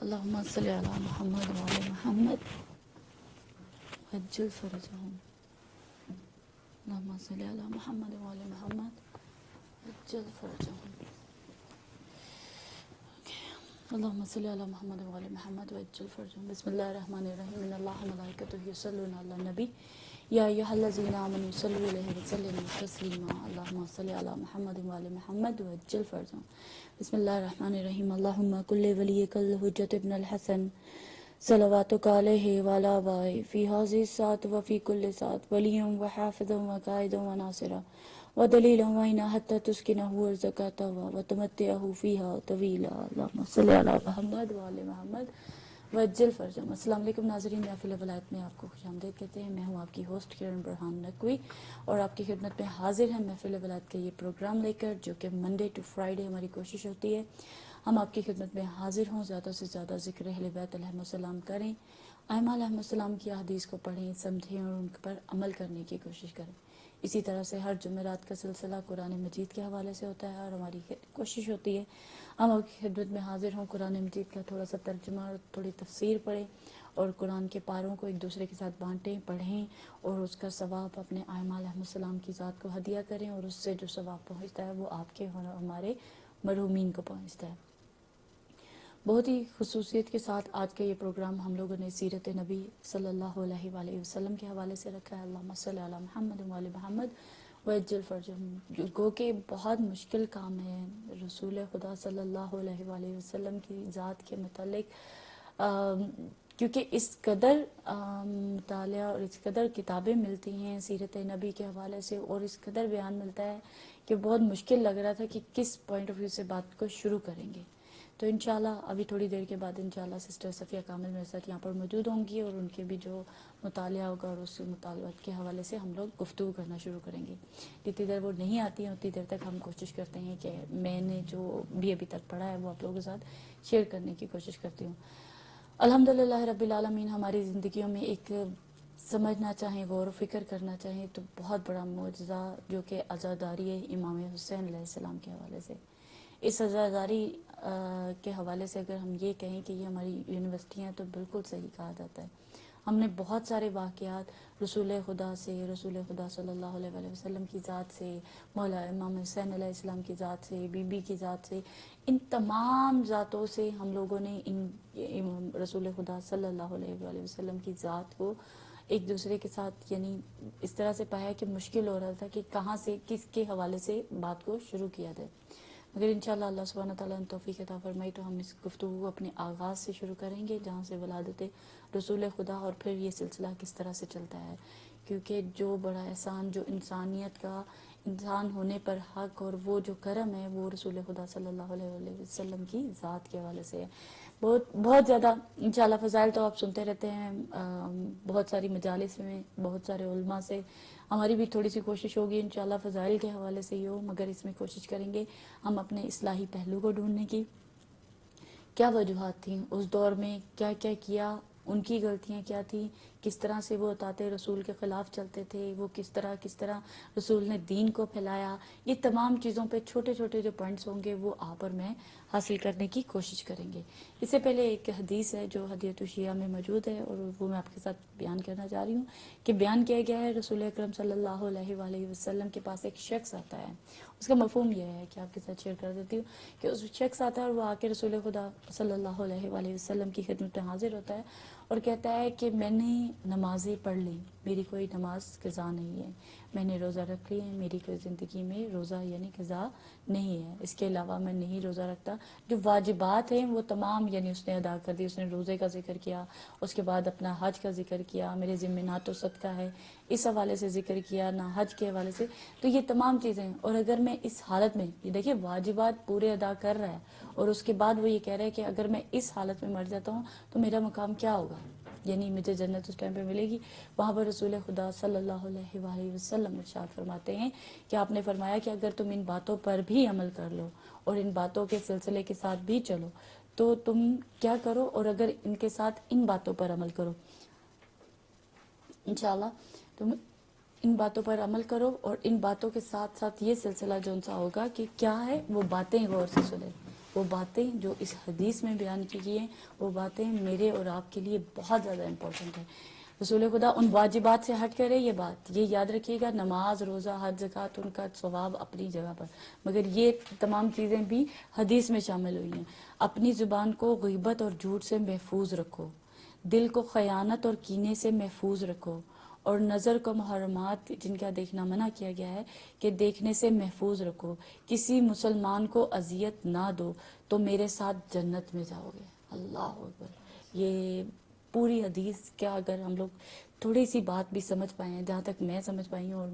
اللهم صل على محمد وعلى محمد وعجل فرجهم. اللهم صل على محمد وعلى محمد وعجل فرجهم. اللهم صل على محمد وعلى محمد وعجل فرجهم. بسم الله الرحمن الرحيم. ان الله وملائكته يصلون على النبي يا ايها الذين امنوا صلوا عليه وسلموا تسليما. اللهم صل على محمد وعلى محمد وعجل فرجهم. بسم الله الرحمن الرحيم. اللهم كل وليك الحجة ابن الحسن صلواتك عليه وعلى آبائه في هذه الساعة وفي كل ساعة وليا وحافظا وقائدا وناصرا ودليلا وعينا حتى تسكنه ارزقا تهوى وتمتعه فيها طويلا. اللهم صل على محمد وعلى محمد وعجل فرجهم. السلام علیکم ناظرین، محفل ولایت میں آپ کو خوش آمدید کہتے ہیں. میں ہوں آپ کی ہوسٹ کرن برہان نقوی اور آپ کی خدمت میں حاضر ہیں محفل ولایت کا یہ پروگرام لے کر، جو کہ منڈے ٹو فرائیڈے ہماری کوشش ہوتی ہے ہم آپ کی خدمت میں حاضر ہوں، زیادہ سے زیادہ ذکر اہل بیت علیہم السلام کریں، ائمہ علیہم السلام کی احادیث کو پڑھیں، سمجھیں اور ان پر عمل کرنے کی کوشش کریں. اسی طرح سے ہر جمعرات کا سلسلہ قرآن مجید کے حوالے سے ہوتا ہے اور ہماری کوشش ہوتی ہے ہم آپ کی خدمت میں حاضر ہوں، قرآن مجید کا تھوڑا سا ترجمہ اور تھوڑی تفسیر پڑھیں اور قرآن کے پاروں کو ایک دوسرے کے ساتھ بانٹیں، پڑھیں اور اس کا ثواب اپنے ائمہ علیہم السلام کی ذات کو ہدیہ کریں اور اس سے جو ثواب پہنچتا ہے وہ آپ کے اور ہمارے مرحومین کو پہنچتا ہے. بہت ہی خصوصیت کے ساتھ آج کا یہ پروگرام ہم لوگوں نے سیرت نبی صلی اللہ علیہ وآلہ وسلم کے حوالے سے رکھا ہے. اللہم صلی علی محمد وعلی محمد وعجل فرجہم. گو کہ بہت مشکل کام ہے رسول خدا صلی اللہ علیہ وآلہ وسلم کی ذات کے متعلق، کیونکہ اس قدر مطالعہ اور اس قدر کتابیں ملتی ہیں سیرت نبی کے حوالے سے اور اس قدر بیان ملتا ہے کہ بہت مشکل لگ رہا تھا کہ کس پوائنٹ آف ویو سے بات کو شروع کریں گے. تو انشاءاللہ ابھی تھوڑی دیر کے بعد انشاءاللہ سسٹر صفیہ کامل میرے ساتھ یہاں پر موجود ہوں گی اور ان کے بھی جو مطالعہ ہوگا اور اس مطالعات کے حوالے سے ہم لوگ گفتگو کرنا شروع کریں گے. جتنی دیر وہ نہیں آتی ہیں اتنی دیر تک ہم کوشش کرتے ہیں کہ میں نے جو بھی ابھی تک پڑھا ہے وہ آپ لوگوں کے ساتھ شیئر کرنے کی کوشش کرتی ہوں. الحمدللہ رب العالمین ہماری زندگیوں میں ایک سمجھنا چاہیں، غور و فکر کرنا چاہیں تو بہت بڑا معجزہ جو کہ عزاداری ہے امام حسین علیہ السلام کے حوالے سے. اس عزاداری کے حوالے سے اگر ہم یہ کہیں کہ یہ ہماری یونیورسٹیاں تو بالکل صحیح کہا جاتا ہے. ہم نے بہت سارے واقعات رسول خدا سے، رسول خدا صلی اللہ علیہ وآلہ وسلم کی ذات سے، مولا امام حسین علیہ السلام کی ذات سے، بی بی کی ذات سے، ان تمام ذاتوں سے ہم لوگوں نے ان رسول خدا صلی اللہ علیہ وآلہ وسلم کی ذات کو ایک دوسرے کے ساتھ یعنی اس طرح سے پایا کہ مشکل ہو رہا تھا کہ کہاں سے کس کے حوالے سے بات کو شروع کیا جائے. مگر انشاءاللہ اللہ سبحانہ تعالیٰ نے توفیق عطا فرمائی تو ہم اس گفتگو کو اپنے آغاز سے شروع کریں گے جہاں سے ولادت رسول خدا اور پھر یہ سلسلہ کس طرح سے چلتا ہے، کیونکہ جو بڑا احسان جو انسانیت کا انسان ہونے پر حق اور وہ جو کرم ہے وہ رسول خدا صلی اللہ علیہ وسلم کی ذات کے حوالے سے ہے. بہت زیادہ انشاءاللہ فضائل تو آپ سنتے رہتے ہیں بہت ساری مجالس میں بہت سارے علماء سے. ہماری بھی تھوڑی سی کوشش ہوگی انشاءاللہ فضائل کے حوالے سے ہی ہو، مگر اس میں کوشش کریں گے ہم اپنے اصلاحی پہلو کو ڈھونڈنے کی. کیا وجوہات تھیں اس دور میں، کیا کیا کیا، ان کی غلطیاں کیا تھیں، کس طرح سے وہ اطاعت رسول کے خلاف چلتے تھے، وہ کس طرح رسول نے دین کو پھیلایا. یہ تمام چیزوں پہ چھوٹے چھوٹے جو پوائنٹس ہوں گے وہ آپ اور میں حاصل کرنے کی کوشش کریں گے. اس سے پہلے ایک حدیث ہے جو حدیث الشیعہ میں موجود ہے اور وہ میں آپ کے ساتھ بیان کرنا چاہ رہی ہوں کہ بیان کیا گیا ہے رسول اکرم صلی اللہ علیہ وآلہ وسلم کے پاس ایک شخص آتا ہے. اس کا مفہوم یہ ہے کہ آپ کے ساتھ شیئر کر دیتی ہوں کہ اس شخص آتا ہے اور وہ آ کے رسول خدا صلی اللہ علیہ وآلہ وسلم کی خدمت میں حاضر ہوتا ہے اور کہتا ہے کہ میں نے نمازیں پڑھ لی، میری کوئی نماز قضا نہیں ہے، میں نے روزہ رکھ لی ہے، میری کوئی زندگی میں روزہ یعنی قضا نہیں ہے، اس کے علاوہ میں نہیں روزہ رکھتا. جو واجبات ہیں وہ تمام یعنی اس نے ادا کر دی. اس نے روزے کا ذکر کیا، اس کے بعد اپنا حج کا ذکر کیا، میرے ذمہ نہ تو صدقہ ہے اس حوالے سے ذکر کیا نہ حج کے حوالے سے. تو یہ تمام چیزیں ہیں اور اگر میں اس حالت میں یہ دیکھیے واجبات پورے ادا کر رہا ہے اور اس کے بعد وہ یہ کہہ رہا ہے کہ اگر میں اس حالت میں مر جاتا ہوں تو میرا مقام کیا ہوگا، یعنی مجھے جنت اس ٹائم پہ ملے گی. وہاں پر رسول خدا صلی اللہ علیہ وآلہ وسلم ارشاد فرماتے ہیں کہ آپ نے فرمایا کہ اگر تم ان باتوں پر بھی عمل کر لو اور ان باتوں کے سلسلے کے ساتھ بھی چلو تو تم کیا کرو، اور اگر ان کے ساتھ ان باتوں پر عمل کرو انشاءاللہ تم ان باتوں پر عمل کرو اور ان باتوں کے ساتھ ساتھ یہ سلسلہ جو ان سا ہوگا کہ کیا ہے وہ باتیں غور سے سنیں. وہ باتیں جو اس حدیث میں بیان کی گئی ہیں وہ باتیں میرے اور آپ کے لیے بہت زیادہ امپورٹنٹ ہیں. رسول خدا ان واجبات سے ہٹ کرے. یہ بات یہ یاد رکھیے گا, نماز, روزہ, حج, زکوٰۃ ان کا ثواب اپنی جگہ پر, مگر یہ تمام چیزیں بھی حدیث میں شامل ہوئی ہیں. اپنی زبان کو غیبت اور جھوٹ سے محفوظ رکھو, دل کو خیانت اور کینے سے محفوظ رکھو, اور نظر کو محرمات جن کا دیکھنا منع کیا گیا ہے کہ دیکھنے سے محفوظ رکھو. کسی مسلمان کو اذیت نہ دو تو میرے ساتھ جنت میں جاؤ گے. اللہ اکبر. یہ پوری حدیث کیا اگر ہم لوگ تھوڑی سی بات بھی سمجھ پائے ہیں, جہاں تک میں سمجھ پائی ہوں, اور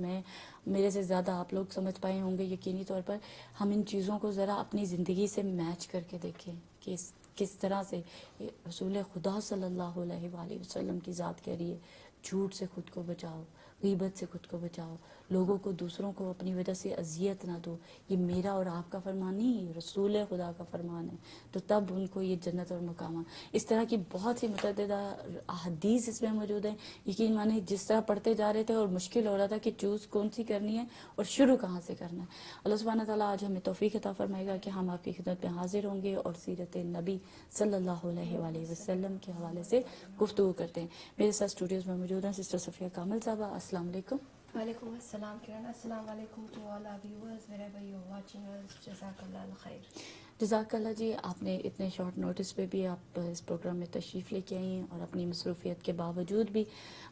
میرے سے زیادہ آپ لوگ سمجھ پائے ہوں گے یقینی طور پر, ہم ان چیزوں کو ذرا اپنی زندگی سے میچ کر کے دیکھیں کہ کس طرح سے رسول خدا صلی اللہ علیہ وآلہ وسلم کی ذات کہہ رہی ہے جھوٹ سے خود کو بچاؤ, غیبت سے خود کو بچاؤ, لوگوں کو دوسروں کو اپنی وجہ سے اذیت نہ دو. یہ میرا اور آپ کا فرمان نہیں, رسول خدا کا فرمان ہے. تو تب ان کو یہ جنت اور مقام. اس طرح کی بہت سی متعددہ احادیث اس میں موجود ہیں. یقین مانیں جس طرح پڑھتے جا رہے تھے اور مشکل ہو رہا تھا کہ چوز کون سی کرنی ہے اور شروع کہاں سے کرنا ہے. اللہ سبحانہ تعالیٰ آج ہمیں توفیق عطا فرمائے گا کہ ہم آپ کی خدمت میں حاضر ہوں گے اور سیرت نبی صلی اللہ علیہ وآلہ وسلم کے حوالے سے گفتگو کرتے ہیں. میرے ساتھ اسٹوڈیوز میں موجود ہیں سسٹر صفیہ کامل صاحبہ. السلام علیکم. وعلیکم السلام کرن. السلام علیکم to all our viewers wherever you are watching us. جزاک اللہ خیر. جزاک اللہ جی. آپ نے اتنے شارٹ نوٹس پہ بھی آپ اس پروگرام میں تشریف لے کے آئی ہیں اور اپنی مصروفیت کے باوجود بھی,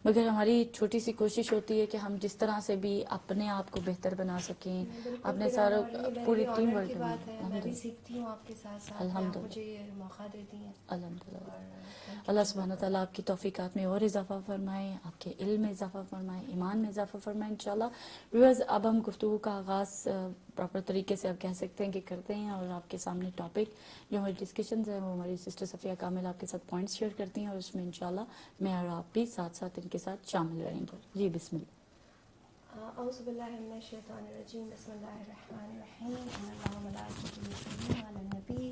مگر ہماری چھوٹی سی کوشش ہوتی ہے کہ ہم جس طرح سے بھی اپنے آپ کو بہتر بنا سکیں, اپنے ساروں پوری ٹیم ورک کی میں. بات ہے, میں بھی سیکھتی ہوں آپ کے ساتھ ساتھ, میں الحمد آپ للہ مجھے یہ موقع دیتی ہیں. الحمد للہ. اللہ سبحانہ تعالیٰ آپ کی توفیقات میں اور اضافہ فرمائے, آپ کے علم میں اضافہ فرمائے, ایمان میں اضافہ فرمائے انشاءاللہ. ویورز, اب ہم گفتگو کا آغاز پراپر طریقے سے آپ کہہ سکتے ہیں کہ کرتے ہیں, اور آپ کے سامنے ٹاپک جو ہماری ڈسکشنز ہیں وہ ہماری سسٹر صفیہ کامل آپ کے ساتھ پوائنٹس شیئر کرتی ہیں, اور اس میں انشاءاللہ میں اور آپ بھی ساتھ ساتھ ان کے ساتھ شامل رہیں گے. جی بسم اللہ. اعوذ باللہ من الشیطان الرجیم. بسم اللہ الرحمن الرحیم. ان اللہ و ملائکتہ یصلون علی النبی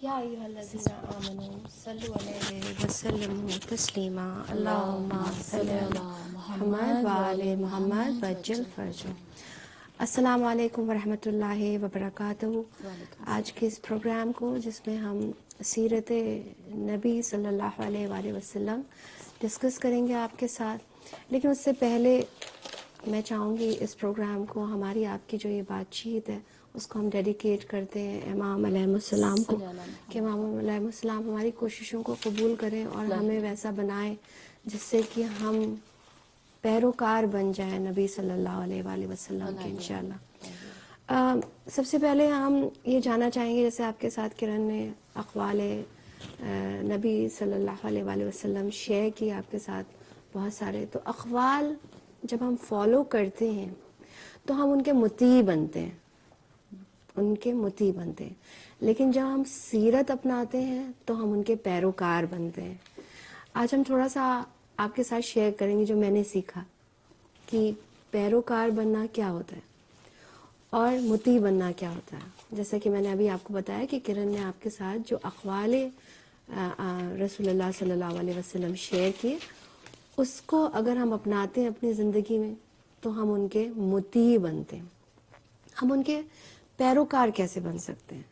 یا ایھا الذین آمنوا صلوا علیہ وسلموا تسلیما. اللہم صل علی محمد وآل محمد وعجل فرجہ. السلام علیکم ورحمۃ اللہ وبرکاتہ. آج کے اس پروگرام کو جس میں ہم سیرت نبی صلی اللہ علیہ وآلہ وسلم ڈسکس کریں گے آپ کے ساتھ, لیکن اس سے پہلے میں چاہوں گی اس پروگرام کو, ہماری آپ کی جو یہ بات چیت ہے اس کو ہم ڈیڈیکیٹ کرتے ہیں امام علیہ السلام کو, کہ امام علیہ السلام ہماری کوششوں کو قبول کریں اور ہمیں ویسا بنائیں جس سے کہ ہم پیروکار بن جائیں نبی صلی اللہ علیہ وآلہ وسلم کے انشاءاللہ. سب سے پہلے ہم یہ جاننا چاہیں گے, جیسے آپ کے ساتھ کرن نے اقوال نبی صلی اللہ علیہ وآلہ وسلم شیئر کی آپ کے ساتھ بہت سارے, تو اقوال جب ہم فالو کرتے ہیں تو ہم ان کے مطیع بنتے ہیں, ان کے مطیع بنتے ہیں, لیکن جب ہم سیرت اپناتے ہیں تو ہم ان کے پیروکار بنتے ہیں. آج ہم تھوڑا سا آپ کے ساتھ شیئر کریں گے جو میں نے سیکھا کہ پیروکار بننا کیا ہوتا ہے اور مطیع بننا کیا ہوتا ہے. جیسا کہ میں نے ابھی آپ کو بتایا کہ کرن نے آپ کے ساتھ جو اقوال رسول اللہ صلی اللہ علیہ وسلم شیئر کیے, اس کو اگر ہم اپناتے ہیں اپنی زندگی میں تو ہم ان کے مطیع بنتے ہیں. ہم ان کے پیروکار کیسے بن سکتے ہیں؟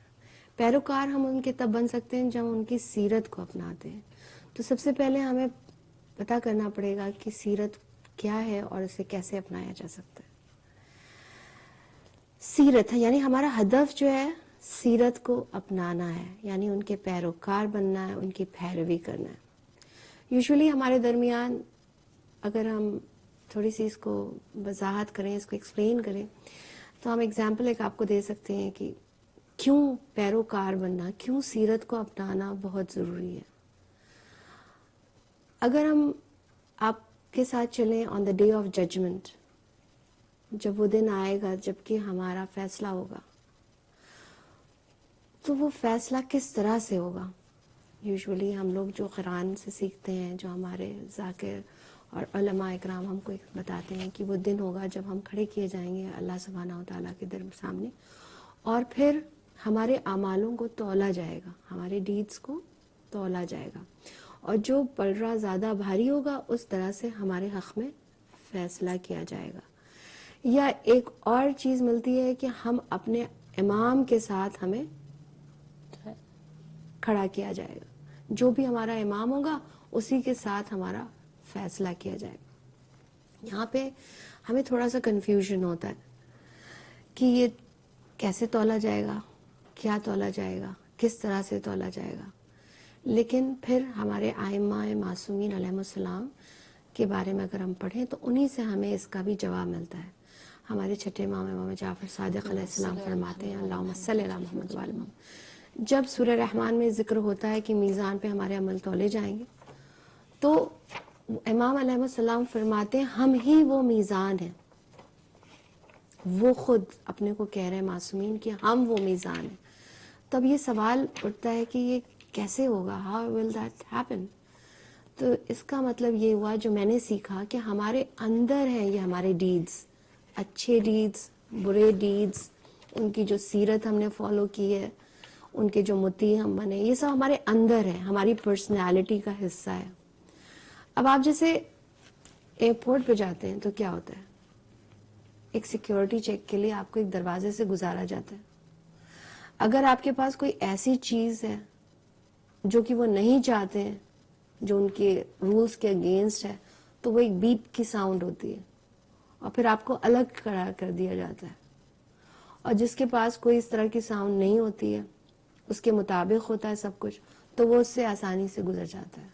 پیروکار ہم ان کے تب بن سکتے ہیں جب ہم ان کی سیرت کو اپناتے ہیں. تو سب سے پہلے ہمیں پتہ کرنا پڑے گا کہ سیرت کیا ہے اور اسے کیسے اپنایا جا سکتا ہے. سیرت ہے یعنی ہمارا ہدف جو ہے سیرت کو اپنانا ہے, یعنی ان کے پیروکار بننا ہے, ان کی پیروی کرنا ہے. یوزولی ہمارے درمیان اگر ہم تھوڑی سی اس کو وضاحت کریں, اس کو ایکسپلین کریں, تو ہم ایگزامپل ایک آپ کو دے سکتے ہیں کہ کیوں پیروکار بننا, کیوں سیرت کو اپنانا بہت ضروری ہے. اگر ہم آپ کے ساتھ چلیں آن دا ڈے آف ججمنٹ, جب وہ دن آئے گا جب کہ ہمارا فیصلہ ہوگا, تو وہ فیصلہ کس طرح سے ہوگا. یوزولی ہم لوگ جو قرآن سے سیکھتے ہیں, جو ہمارے ذاکر اور علماء اکرام ہم کو بتاتے ہیں کہ وہ دن ہوگا جب ہم کھڑے کیے جائیں گے اللہ سبحانہ و تعالیٰ کے در سامنے, اور پھر ہمارے اعمالوں کو تولا جائے گا, ہمارے ڈیڈز کو تولا جائے گا, اور جو پلڑا زیادہ بھاری ہوگا اس طرح سے ہمارے حق میں فیصلہ کیا جائے گا. یا ایک اور چیز ملتی ہے کہ ہم اپنے امام کے ساتھ ہمیں کھڑا کیا جائے گا. جو بھی ہمارا امام ہوگا اسی کے ساتھ ہمارا فیصلہ کیا جائے گا. یہاں پہ ہمیں تھوڑا سا کنفیوژن ہوتا ہے کہ یہ کیسے تولا جائے گا, کیا تولا جائے گا, کس طرح سے تولا جائے گا. لیکن پھر ہمارے ائمہ معصومین علیہ السلام کے بارے میں اگر ہم پڑھیں تو انہی سے ہمیں اس کا بھی جواب ملتا ہے. ہمارے چھٹے امام جعفر صادق علیہ السلام فرماتے ہیں اللہم صلی علی محمد وعلی محمد. جب سورہ رحمان میں ذکر ہوتا ہے کہ میزان پہ ہمارے عمل تولے جائیں گے تو امام علیہ السلام فرماتے ہیں ہم ہی وہ میزان ہیں. وہ خود اپنے کو کہہ رہے ہیں معصومین کہ ہم وہ میزان ہیں. تب یہ سوال اٹھتا ہے کہ یہ کیسے ہوگا, how will that happen. تو اس کا مطلب یہ ہوا جو میں نے سیکھا کہ ہمارے اندر ہیں یہ ہمارے ڈیڈز, اچھے ڈیڈز, برے ڈیڈز, ان کی جو سیرت ہم نے فالو کی ہے, ان کے جو مطیع ہم بنے, یہ سب ہمارے اندر ہے, ہماری پرسنالٹی کا حصہ ہے. اب آپ جیسے ایئرپورٹ پہ جاتے ہیں تو کیا ہوتا ہے, ایک سیکیورٹی چیک کے لیے آپ کو ایک دروازے سے گزارا جاتا ہے. اگر آپ کے پاس کوئی ایسی چیز ہے جو کہ وہ نہیں چاہتے ہیں, جو ان کے رولز کے اگینسٹ ہے, تو وہ ایک بیپ کی ساؤنڈ ہوتی ہے اور پھر آپ کو الگ کھڑا کر دیا جاتا ہے. اور جس کے پاس کوئی اس طرح کی ساؤنڈ نہیں ہوتی ہے, اس کے مطابق ہوتا ہے سب کچھ, تو وہ اس سے آسانی سے گزر جاتا ہے.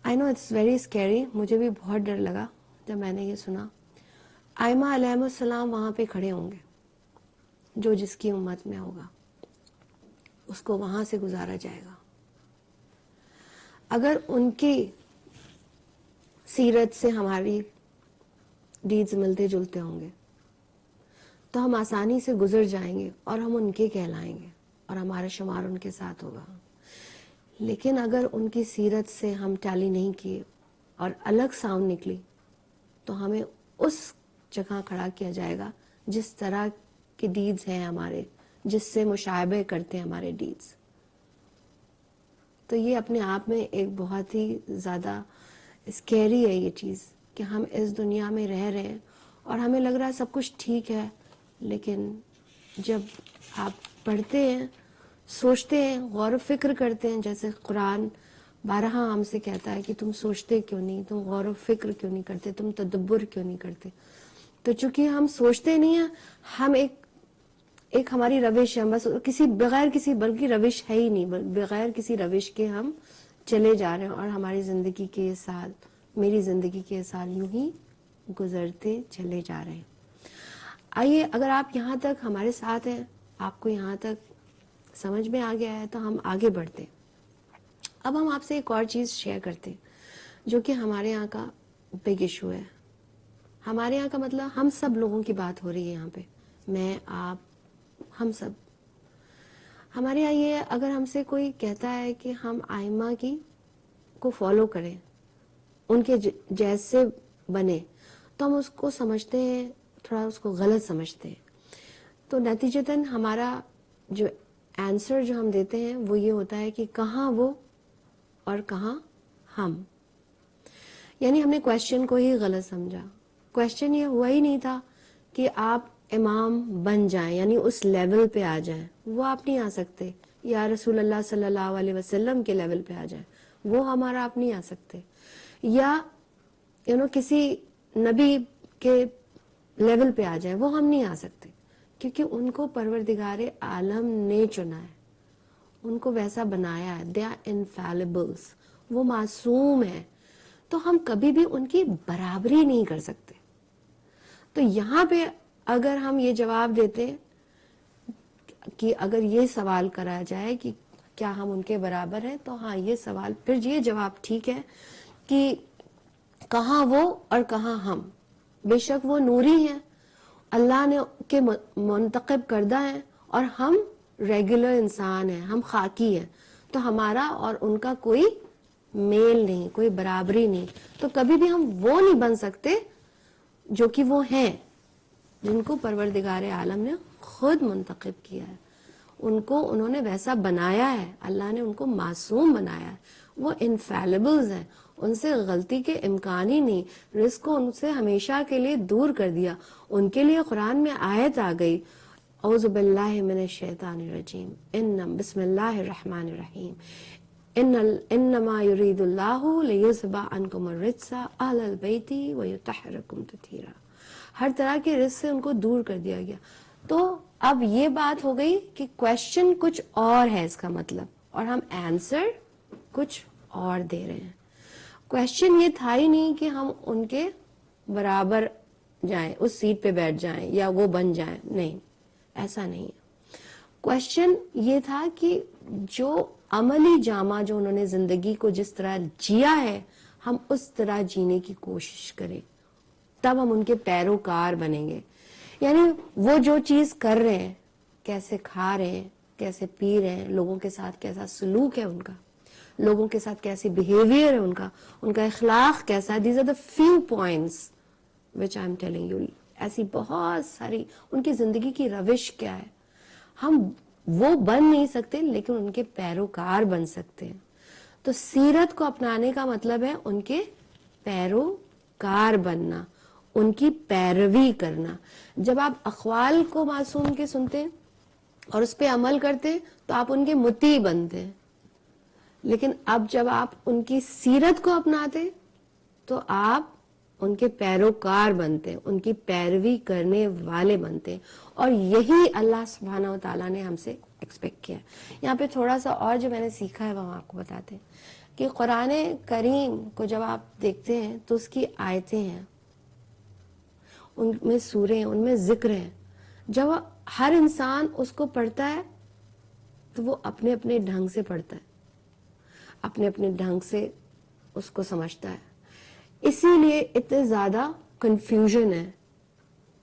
آئی نو اٹس ویری اسکیری, مجھے بھی بہت ڈر لگا جب میں نے یہ سنا. ائمہ علیہ السلام وہاں پہ کھڑے ہوں گے, جو جس کی امت میں ہوگا اس کو وہاں سے گزارا جائے گا. اگر ان کی سیرت سے ہماری ڈیڈز ملتے جلتے ہوں گے تو ہم آسانی سے گزر جائیں گے اور ہم ان کے کہلائیں گے اور ہمارا شمار ان کے ساتھ ہوگا. لیکن اگر ان کی سیرت سے ہم ٹیلی نہیں کیے اور الگ ساؤنڈ نکلی تو ہمیں اس جگہ کھڑا کیا جائے گا جس طرح کے ڈیڈز ہیں ہمارے, جس سے مشابہ کرتے ہیں ہمارے ڈیڈز. تو یہ اپنے آپ میں ایک بہت ہی زیادہ اسکیری ہے یہ چیز کہ ہم اس دنیا میں رہ رہے ہیں اور ہمیں لگ رہا ہے سب کچھ ٹھیک ہے, لیکن جب آپ پڑھتے ہیں, سوچتے ہیں, غور و فکر کرتے ہیں, جیسے قرآن بارہا ہم سے کہتا ہے کہ تم سوچتے کیوں نہیں, تم غور و فکر کیوں نہیں کرتے, تم تدبر کیوں نہیں کرتے. تو چونکہ ہم سوچتے نہیں ہیں, ہم ایک ہماری روش ہے, بس کسی بغیر کسی بلکہ روش ہے ہی نہیں, بغیر کسی روش کے ہم چلے جا رہے ہیں اور ہماری زندگی کے سال, میری زندگی کے سال یوں ہی گزرتے چلے جا رہے ہیں. آئیے اگر آپ یہاں تک ہمارے ساتھ ہیں, آپ کو یہاں تک سمجھ میں آ گیا ہے تو ہم آگے بڑھتے. اب ہم آپ سے ایک اور چیز شیئر کرتے جو کہ ہمارے یہاں کا بگ ایشو ہے. ہمارے یہاں کا مطلب ہم سب لوگوں کی بات ہو رہی ہے یہاں پہ, میں, آپ, ہم سب. ہمارے یہاں یہ اگر ہم سے کوئی کہتا ہے کہ ہم ائمہ کی کو فالو کریں, ان کے جیسے بنے, تو ہم اس کو سمجھتے ہیں, تھوڑا اس کو غلط سمجھتے ہیں. تو نتیجتاً ہمارا جو آنسر جو ہم دیتے ہیں وہ یہ ہوتا ہے کہ کہاں وہ اور کہاں ہم. یعنی ہم نے کویشچن کو ہی غلط سمجھا. کویشچن یہ ہوا ہی نہیں تھا کہ آپ امام بن جائیں, یعنی اس لیول پہ آ جائیں, وہ آپ نہیں آ سکتے. یا رسول اللہ صلی اللہ علیہ وسلم کے لیول پہ آ جائیں, وہ ہمارا آپ نہیں آ سکتے. یا کسی نبی کے لیول پہ آ جائیں, وہ ہم نہیں آ سکتے, کیونکہ ان کو پروردگار عالم نے چنا ہے, ان کو ویسا بنایا ہے. دے آر انفیلیبلز, وہ معصوم ہے, تو ہم کبھی بھی ان کی برابری نہیں کر سکتے. تو یہاں پہ اگر ہم یہ جواب دیتے کہ اگر یہ سوال کرا جائے کہ کیا ہم ان کے برابر ہیں, تو ہاں یہ سوال, پھر یہ جواب ٹھیک ہے کہ کہاں وہ اور کہاں ہم. بے شک وہ نوری ہیں, اللہ نے کے منتخب کردہ ہیں, اور ہم ریگولر انسان ہیں, ہم خاکی ہیں. تو ہمارا اور ان کا کوئی میل نہیں, کوئی برابری نہیں. تو کبھی بھی ہم وہ نہیں بن سکتے جو کہ وہ ہیں, جن کو پروردگار عالم نے خود منتخب کیا ہے. ان کو انہوں نے ویسا بنایا ہے, اللہ نے ان کو معصوم بنایا ہے. وہ انفیلیبلز ہیں, ان سے غلطی کے امکان ہی نہیں. رزق کو ان سے ہمیشہ کے لیے دور کر دیا. ان کے لیے قرآن میں آیت آ گئی, اعوذ باللہ من الشیطان الرجیم بسم اللہ الرحمن الرحیم انما یرید اللہ لیذہب عنکم الرجس اہل البیت ویطہرکم تطہیرا. ہر طرح کے رجس سے ان کو دور کر دیا گیا. تو اب یہ بات ہو گئی کہ کوشچن کچھ اور ہے اس کا مطلب, اور ہم آنسر کچھ اور دے رہے ہیں. کوشچن یہ تھا ہی نہیں کہ ہم ان کے برابر جائیں, اس سیٹ پہ بیٹھ جائیں یا وہ بن جائیں, نہیں, ایسا نہیں ہے. کوشچن یہ تھا کہ جو عملی جامہ جو انہوں نے زندگی کو جس طرح جیا ہے ہم اس طرح جینے کی کوشش کریں, تب ہم ان کے پیروکار بنیں گے. یعنی وہ جو چیز کر رہے ہیں, کیسے کھا رہے ہیں, کیسے پی رہے ہیں, لوگوں کے ساتھ کیسا سلوک ہے ان کا, لوگوں کے ساتھ کیسی بیہیویئر ہے ان کا اخلاق کیسا ہے. These are the few points which I am telling you. ایسی بہت ساری ان کی زندگی کی روش کیا ہے, ہم وہ بن نہیں سکتے لیکن ان کے پیروکار بن سکتے ہیں. تو سیرت کو اپنانے کا مطلب ہے ان کے پیروکار بننا, ان کی پیروی کرنا. جب آپ اقوال کو معصوم کے سنتے ہیں اور اس پہ عمل کرتے ہیں تو آپ ان کے مطیع بنتے ہیں. لیکن اب جب آپ ان کی سیرت کو اپناتے ہیں تو آپ ان کے پیروکار بنتے ہیں, ان کی پیروی کرنے والے بنتے ہیں. اور یہی اللہ سبحانہ و تعالیٰ نے ہم سے ایکسپیکٹ کیا. یہاں پہ تھوڑا سا اور جو میں نے سیکھا ہے وہ ہم آپ کو بتاتے ہیں کہ قرآن کریم کو جب آپ دیکھتے ہیں تو اس کی آیتیں ہیں, ان میں سورے ہیں, ان میں ذکر ہیں. جب ہر انسان اس کو پڑھتا ہے تو وہ اپنے اپنے ڈھنگ سے پڑھتا ہے, اپنے اپنے ڈھنگ سے اس کو سمجھتا ہے. اسی لیے اتنے زیادہ کنفیوژن ہے,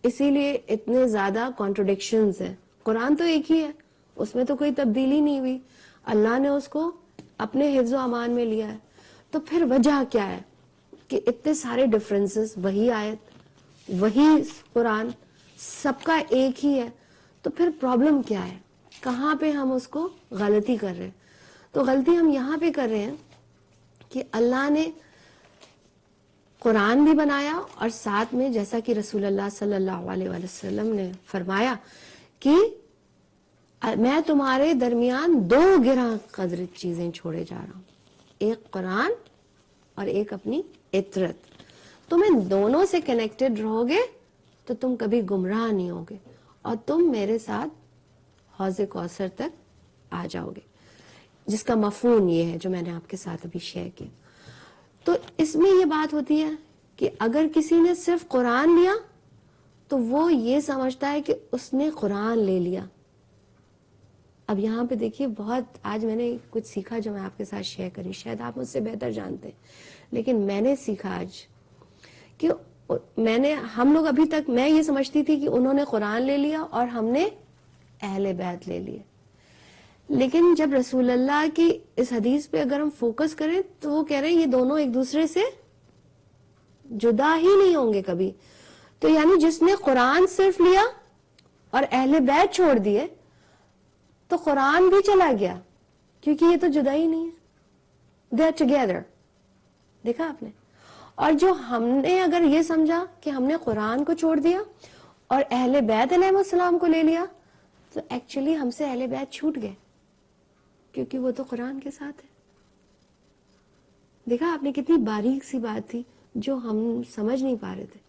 اسی لیے اتنے زیادہ کانٹرڈکشنز ہیں. قرآن تو ایک ہی ہے, اس میں تو کوئی تبدیلی نہیں ہوئی, اللہ نے اس کو اپنے حفظ و امان میں لیا ہے. تو پھر وجہ کیا ہے کہ اتنے سارے ڈفرینسز, وہی آیت, وہی قرآن, سب کا ایک ہی ہے. تو پھر پرابلم کیا ہے, کہاں پہ ہم اس کو غلطی کر رہے ہیں؟ تو غلطی ہم یہاں پہ کر رہے ہیں کہ اللہ نے قرآن بھی بنایا اور ساتھ میں جیسا کہ رسول اللہ صلی اللہ علیہ وآلہ وسلم نے فرمایا کہ میں تمہارے درمیان دو گراں قدر چیزیں چھوڑے جا رہا ہوں, ایک قرآن اور ایک اپنی عطرت. تم ان دونوں سے کنیکٹڈ رہو گے تو تم کبھی گمراہ نہیں ہوگے اور تم میرے ساتھ حوض کوثر تک آ جاؤ گے, جس کا مفہوم یہ ہے جو میں نے آپ کے ساتھ ابھی شیئر کیا. تو اس میں یہ بات ہوتی ہے کہ اگر کسی نے صرف قرآن لیا تو وہ یہ سمجھتا ہے کہ اس نے قرآن لے لیا. اب یہاں پہ دیکھیے, بہت آج میں نے کچھ سیکھا جو میں آپ کے ساتھ شیئر کری, شاید آپ مجھ سے بہتر جانتے ہیں, لیکن میں نے سیکھا آج کہ ہم لوگ ابھی تک, میں یہ سمجھتی تھی کہ انہوں نے قرآن لے لیا اور ہم نے اہل بیت لے لیے. لیکن جب رسول اللہ کی اس حدیث پہ اگر ہم فوکس کریں تو وہ کہہ رہے ہیں یہ دونوں ایک دوسرے سے جدا ہی نہیں ہوں گے کبھی. تو یعنی جس نے قرآن صرف لیا اور اہل بیت چھوڑ دیے تو قرآن بھی چلا گیا, کیونکہ یہ تو جدا ہی نہیں ہے, دے آر ٹوگیدر. دیکھا آپ نے. اور جو ہم نے اگر یہ سمجھا کہ ہم نے قرآن کو چھوڑ دیا اور اہل بیت علیہ السلام کو لے لیا تو ایکچولی ہم سے اہل بیت چھوٹ گئے, کیونکہ وہ تو قرآن کے ساتھ ہے. دیکھا آپ نے, کتنی باریک سی بات تھی جو ہم سمجھ نہیں پا رہے تھے.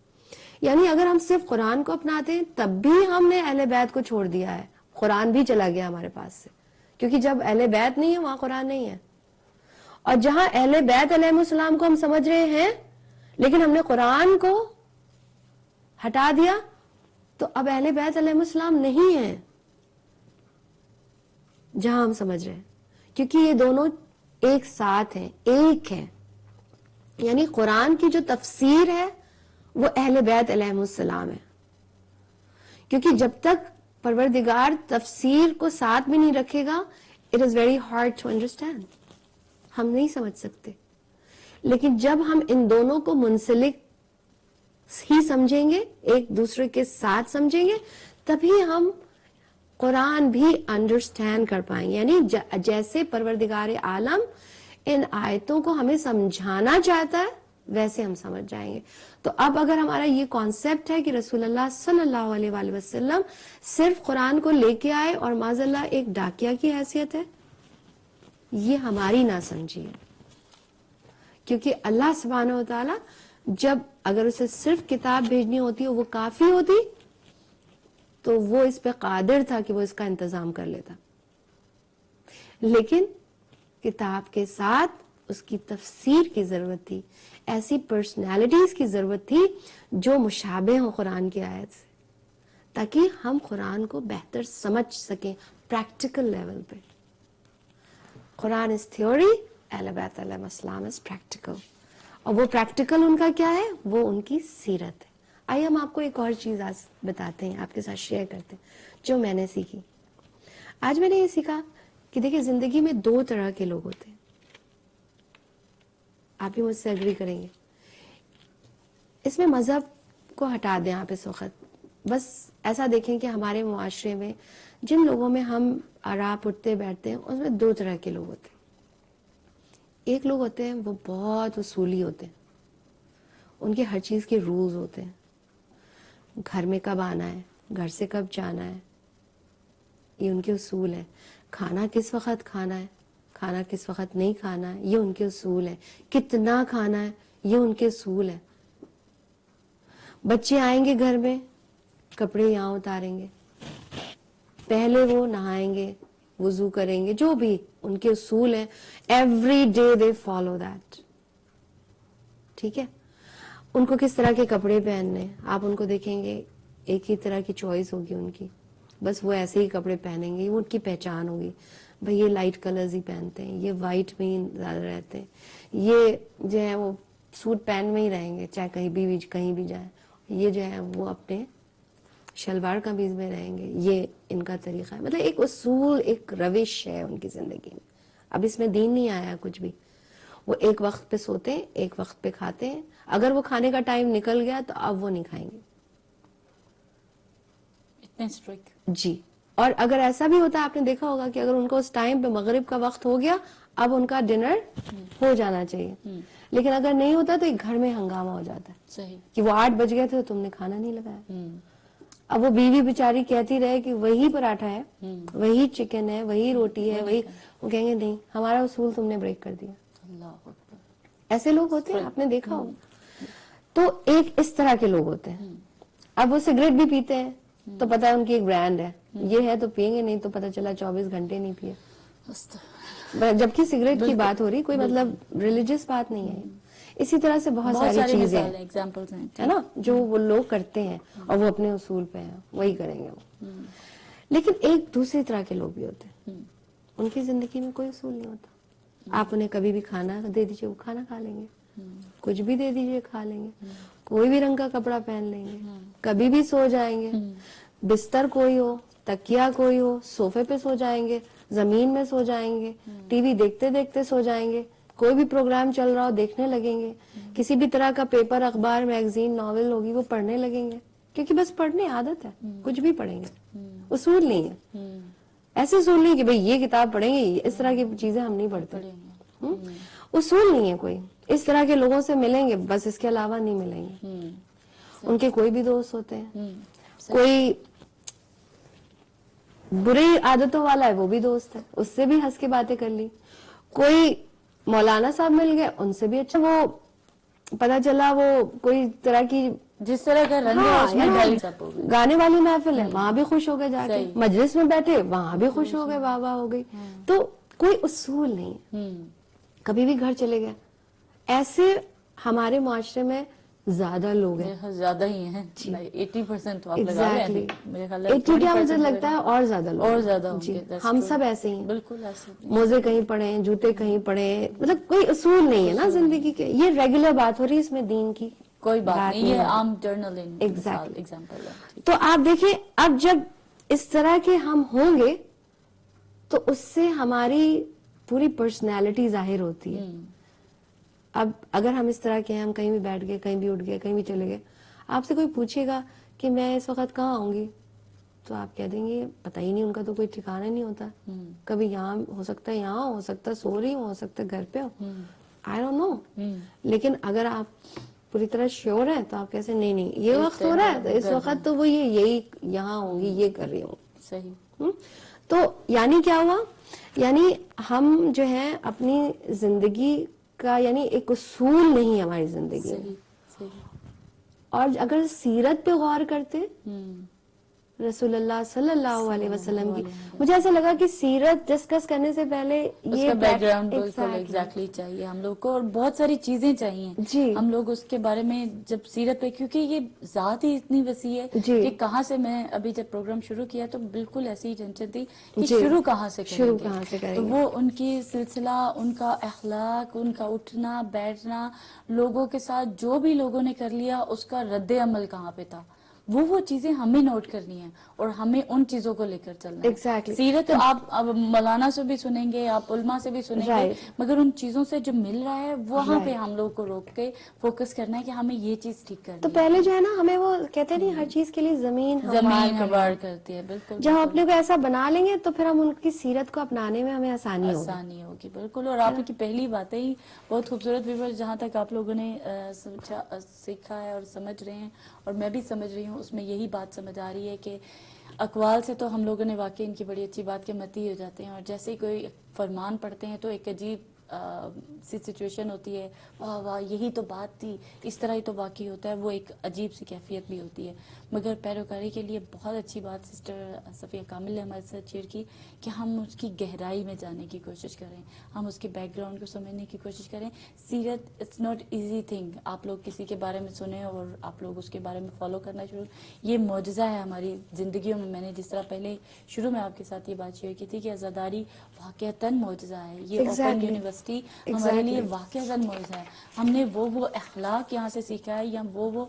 یعنی اگر ہم صرف قرآن کو اپناتے ہیں تب بھی ہم نے اہل بیت کو چھوڑ دیا ہے, قرآن بھی چلا گیا ہمارے پاس سے, کیونکہ جب اہل بیت نہیں ہے وہاں قرآن نہیں ہے. اور جہاں اہل بیت علیہ السلام کو ہم سمجھ رہے ہیں لیکن ہم نے قرآن کو ہٹا دیا تو اب اہل بیت علیہ السلام نہیں ہے جہاں ہم سمجھ رہے ہیں, کیونکہ یہ دونوں ایک ساتھ ہیں, ایک ہیں. یعنی قرآن کی جو تفسیر ہے وہ اہل بیت علیہ السلام ہے, کیونکہ جب تک پروردگار تفسیر کو ساتھ میں نہیں رکھے گا it is very hard to understand, ہم نہیں سمجھ سکتے. لیکن جب ہم ان دونوں کو منسلک ہی سمجھیں گے, ایک دوسرے کے ساتھ سمجھیں گے, تبھی ہم قرآن بھی انڈرسٹینڈ کر پائیں گے. یعنی جیسے پروردگار عالم ان آیتوں کو ہمیں سمجھانا چاہتا ہے ویسے ہم سمجھ جائیں گے. تو اب اگر ہمارا یہ کانسیپٹ ہے کہ رسول اللہ صلی اللہ علیہ وآلہ وسلم صرف قرآن کو لے کے آئے اور معاذ اللہ ایک ڈاکیا کی حیثیت ہے, یہ ہماری نہ سمجھی ہے. کیونکہ اللہ سبحانہ و تعالی جب اگر اسے صرف کتاب بھیجنی ہوتی وہ کافی ہوتی تو وہ اس پہ قادر تھا کہ وہ اس کا انتظام کر لیتا, لیکن کتاب کے ساتھ اس کی تفسیر کی ضرورت تھی, ایسی پرسنالٹیز کی ضرورت تھی جو مشابہ ہوں قرآن کی آیت سے, تاکہ ہم قرآن کو بہتر سمجھ سکیں پریکٹیکل لیول پہ. قرآن از تھیوری, اہل بیت علیہ السلام از پریکٹیکل, اور وہ پریکٹیکل ان کا کیا ہے, وہ ان کی سیرت ہے. آئیے ہم آپ کو ایک اور چیز آج بتاتے ہیں, آپ کے ساتھ شیئر کرتے ہیں جو میں نے سیکھی. آج میں نے یہ سیکھا کہ دیکھیں زندگی میں 2 طرح کے لوگ ہوتے ہیں, آپ بھی مجھ سے ایگری کریں گے. اس میں مذہب کو ہٹا دیں آپ اس وقت, بس ایسا دیکھیں کہ ہمارے معاشرے میں جن لوگوں میں ہم رات اٹھتے بیٹھتے ہیں اس میں 2 طرح کے لوگ ہوتے ہیں. ایک لوگ ہوتے ہیں وہ بہت اصولی ہوتے ہیں, ان کے ہر چیز کے رولز ہوتے ہیں, گھر میں کب آنا ہے, گھر سے کب جانا ہے, یہ ان کے اصول ہیں. کھانا کس وقت کھانا ہے, کھانا کس وقت نہیں کھانا ہے, یہ ان کے اصول ہیں. کتنا کھانا ہے, یہ ان کے اصول ہیں. بچے آئیں گے گھر میں, کپڑے یہاں اتاریں گے, پہلے وہ نہائیں گے, وضو کریں گے, جو بھی ان کے اصول ہیں, every day they follow that. ٹھیک ہے, ان کو کس طرح کے کپڑے پہننے, آپ ان کو دیکھیں گے ایک ہی طرح کی چوائس ہوگی ان کی, بس وہ ایسے ہی کپڑے پہنیں گے, وہ ان کی پہچان ہوگی. بھئی یہ لائٹ کلرز ہی پہنتے ہیں, یہ وائٹ میں ہی زیادہ رہتے ہیں, یہ جو ہے وہ سوٹ پہن میں ہی رہیں گے چاہے کہیں بھی جائیں, یہ جو ہے وہ اپنے شلوار قمیض میں رہیں گے. یہ ان کا طریقہ ہے, مطلب ایک اصول, ایک روش ہے ان کی زندگی میں. اب اس میں دین نہیں آیا کچھ بھی. وہ ایک وقت پہ سوتے ہیں, ایک وقت پہ کھاتے ہیں, اگر وہ کھانے کا ٹائم نکل گیا تو اب وہ نہیں کھائیں گے. اتنے اسٹرکٹ. جی, اور اگر ایسا بھی ہوتا ہے, آپ نے دیکھا ہوگا کہ اگر ان کو اس ٹائم پہ مغرب کا وقت ہو گیا, اب ان کا ڈنر ہو جانا چاہیے. لیکن اگر نہیں ہوتا تو ایک گھر میں ہنگامہ ہو جاتا ہے. صحیح. کہ وہ 8 بج گئے تھے تم نے کھانا نہیں لگایا. اب وہ بیوی بیچاری کہتی رہے کہ وہی پراٹھا ہے, وہی چکن ہے, وہی روٹی ہے, وہی, وہ کہیں گے نہیں ہمارا اصول تم نے بریک کر دیا. اللہ اکبر. ایسے لوگ ہوتے ہیں, آپ نے دیکھا ہو. تو ایک اس طرح کے لوگ ہوتے ہیں. اب وہ سگریٹ بھی پیتے ہیں تو پتا ہے ان کی ایک برانڈ ہے, یہ ہے تو پیئیں گے, نہیں تو پتا چلا 24 گھنٹے نہیں پیے. جبکہ سگریٹ کی بات ہو رہی, کوئی مطلب ریلیجس بات نہیں ہے. اسی طرح سے بہت ساری چیزیں ہیں نا جو وہ لوگ کرتے ہیں اور وہ اپنے اصول پہ ہیں, وہی کریں گے وہ. لیکن ایک دوسری طرح کے لوگ بھی ہوتے ہیں, ان کی زندگی میں کوئی اصول نہیں ہوتا. آپ انہیں کبھی بھی کھانا دے دیجئے, وہ کھانا کھا لیں گے. کچھ بھی دے دیجئے کھا لیں گے. کوئی بھی رنگ کا کپڑا پہن لیں گے, کبھی بھی سو جائیں گے. بستر کوئی ہو, تکیا کوئی ہو, صوفے پہ سو جائیں گے, زمین میں سو جائیں گے, ٹی وی دیکھتے دیکھتے سو جائیں گے, کوئی بھی پروگرام چل رہا ہو دیکھنے لگیں گے, کسی بھی طرح کا پیپر, اخبار, میگزین, ناول ہوگی وہ پڑھنے لگیں گے, کیونکہ بس پڑھنے عادت ہے, کچھ بھی پڑھیں گے. اصول نہیں ہے, ایسے اصول نہیں کہ بھئی یہ کتاب پڑھیں گے, اس طرح کی چیزیں ہم نہیں پڑھتے. اصول نہیں ہے کوئی. اس طرح کے لوگوں سے ملیں گے, بس اس کے علاوہ نہیں ملیں گے. ان کے کوئی بھی دوست ہوتے ہیں, کوئی بری عادتوں والا ہے وہ بھی دوست ہے, اس سے بھی ہنس کے باتیں کر لی. کوئی مولانا صاحب مل گئے, ان سے بھی اچھا, وہ پتا چلا وہ کوئی طرح کی جس طرح کا رنگ ہے اس میں ڈھائی سب ہو گئے. گانے والی محفل ہے, وہاں بھی خوش ہو گئے جا کے. مجلس میں بیٹھے, وہاں بھی خوش ہو گئے, واہ واہ ہو گئی. تو کوئی اصول نہیں ہے. کبھی بھی گھر چلے گئے. ایسے ہمارے معاشرے میں زیادہ لوگ ہیں, زیادہ ہی ہیں, 80% تو آپ لگا لیں. میرے خیال 80 کیا مجھے لگتا ہے اور زیادہ لوگ, اور زیادہ ہوں جی گے. ہم سب ایسے ہی ہیں. بالکل ایسے موزے کہیں پڑے, جوتے کہیں پڑے, مطلب کوئی اصول نہیں ہے نا زندگی کے. یہ ریگولر بات ہو رہی ہے, اس میں دین کی کوئی بات نہیں, یہ عام جرنل ایگزیکٹلی ایگزامپل ہے. تو آپ دیکھیں, اب جب اس طرح کے ہم ہوں گے تو اس سے ہماری پوری پرسنالٹی ظاہر ہوتی ہے. اب اگر ہم اس طرح کے ہیں, ہم کہیں بھی بیٹھ گئے, کہیں بھی اٹھ گئے, کہیں بھی چلے گئے, آپ سے کوئی پوچھے گا کہ میں اس وقت کہاں آؤں گی, تو آپ کہہ دیں گے پتہ ہی نہیں, ان کا تو کوئی ٹھکانا نہیں ہوتا. کبھی یہاں ہو سکتا ہے, یہاں ہو سکتا ہے, سو رہی ہو سکتا ہے گھر پہ ہو. I don't know. لیکن اگر آپ پوری طرح شیور ہیں تو آپ کیسے نہیں نہیں یہ وقت ہو رہا ہے تو اس وقت تو وہ یہی یہاں ہوں گی, یہ کر رہی ہوں. صحیح. تو یعنی کیا ہوا, یعنی ہم جو ہے اپنی زندگی کا یعنی ایک اصول نہیں ہے ہماری زندگی میں. صحیح. اور اگر سیرت پہ غور کرتے رسول اللہ صلی اللہ علیہ وسلم کی, مجھے ایسا لگا کہ سیرت ڈسکس کرنے سے پہلے اس یہ کا بیک گراؤنڈ بالکل ایگزیکٹلی چاہیے ہم لوگ کو, اور بہت ساری چیزیں چاہیے جی ہم لوگ اس کے بارے میں جب سیرت پہ, کیونکہ یہ ذات ہی اتنی وسیع ہے جی کہ کہاں سے, میں ابھی جب پروگرام شروع کیا تو بالکل ایسی ہی ٹینشن تھی کہ جی شروع کہاں سے کریں شروع گے. کہاں سے کریں تو گے. وہ ان کی سلسلہ, ان کا اخلاق, ان کا اٹھنا بیٹھنا, لوگوں کے ساتھ جو بھی لوگوں نے کر لیا اس کا رد عمل کہاں پہ تھا, وہ چیزیں ہمیں نوٹ کرنی ہیں اور ہمیں ان چیزوں کو لے کر چلنا ہے. ایگزیکٹلی سیرت تو آپ اب مولانا سے بھی سنیں گے, آپ علماء سے بھی سنیں گے, رائٹ مگر ان چیزوں سے جو مل رہا ہے وہاں پہ رائٹ. ہم لوگ کو روک کے فوکس کرنا ہے کہ ہمیں یہ چیز ٹھیک تو کرنی ہے. پہلے جو ہے نا ہمیں وہ کہتے نہیں ہر چیز کے لیے زمین ہموار کرتی ہے. بالکل جب ہم بالکل اپنے کو ایسا بنا لیں گے تو پھر ہم ان کی سیرت کو اپنانے میں ہمیں آسانی ہوگی. بالکل. اور آپ کی پہلی باتیں ہی بہت خوبصورت ویورز, جہاں تک آپ لوگوں نے سیکھا ہے اور سمجھ رہے ہیں اور میں بھی سمجھ رہی ہوں, اس میں یہی بات سمجھ آ رہی ہے کہ اقوال سے تو ہم لوگوں نے واقعی ان کی بڑی اچھی بات کے متی ہو جاتے ہیں, اور جیسے ہی کوئی فرمان پڑھتے ہیں تو ایک عجیب سی سچویشن ہوتی ہے, واہ واہ یہی تو بات تھی, اس طرح ہی تو واقعی ہوتا ہے, وہ ایک عجیب سی کیفیت بھی ہوتی ہے. مگر پیروکاری کے لیے بہت اچھی بات سسٹر صفیہ کامل نے ہمارے ساتھ شیئر کی کہ ہم اس کی گہرائی میں جانے کی کوشش کریں, ہم اس کے بیک گراؤنڈ کو سمجھنے کی کوشش کریں. سیرت اٹس ناٹ ایزی تھنگ. آپ لوگ کسی کے بارے میں سنیں اور آپ لوگ اس کے بارے میں فالو کرنا شروع, یہ معجزہ ہے ہماری زندگیوں میں. میں نے جس طرح پہلے شروع میں آپ کے ساتھ یہ بات شیئر کی تھی کہ عزاداری واقعتاً معجزہ ہے. یہ اوپن یونیورسٹی ہمارے لیے واقعتاً معجزہ ہے. ہم نے وہ اخلاق یہاں سے سیکھا ہے, یا وہ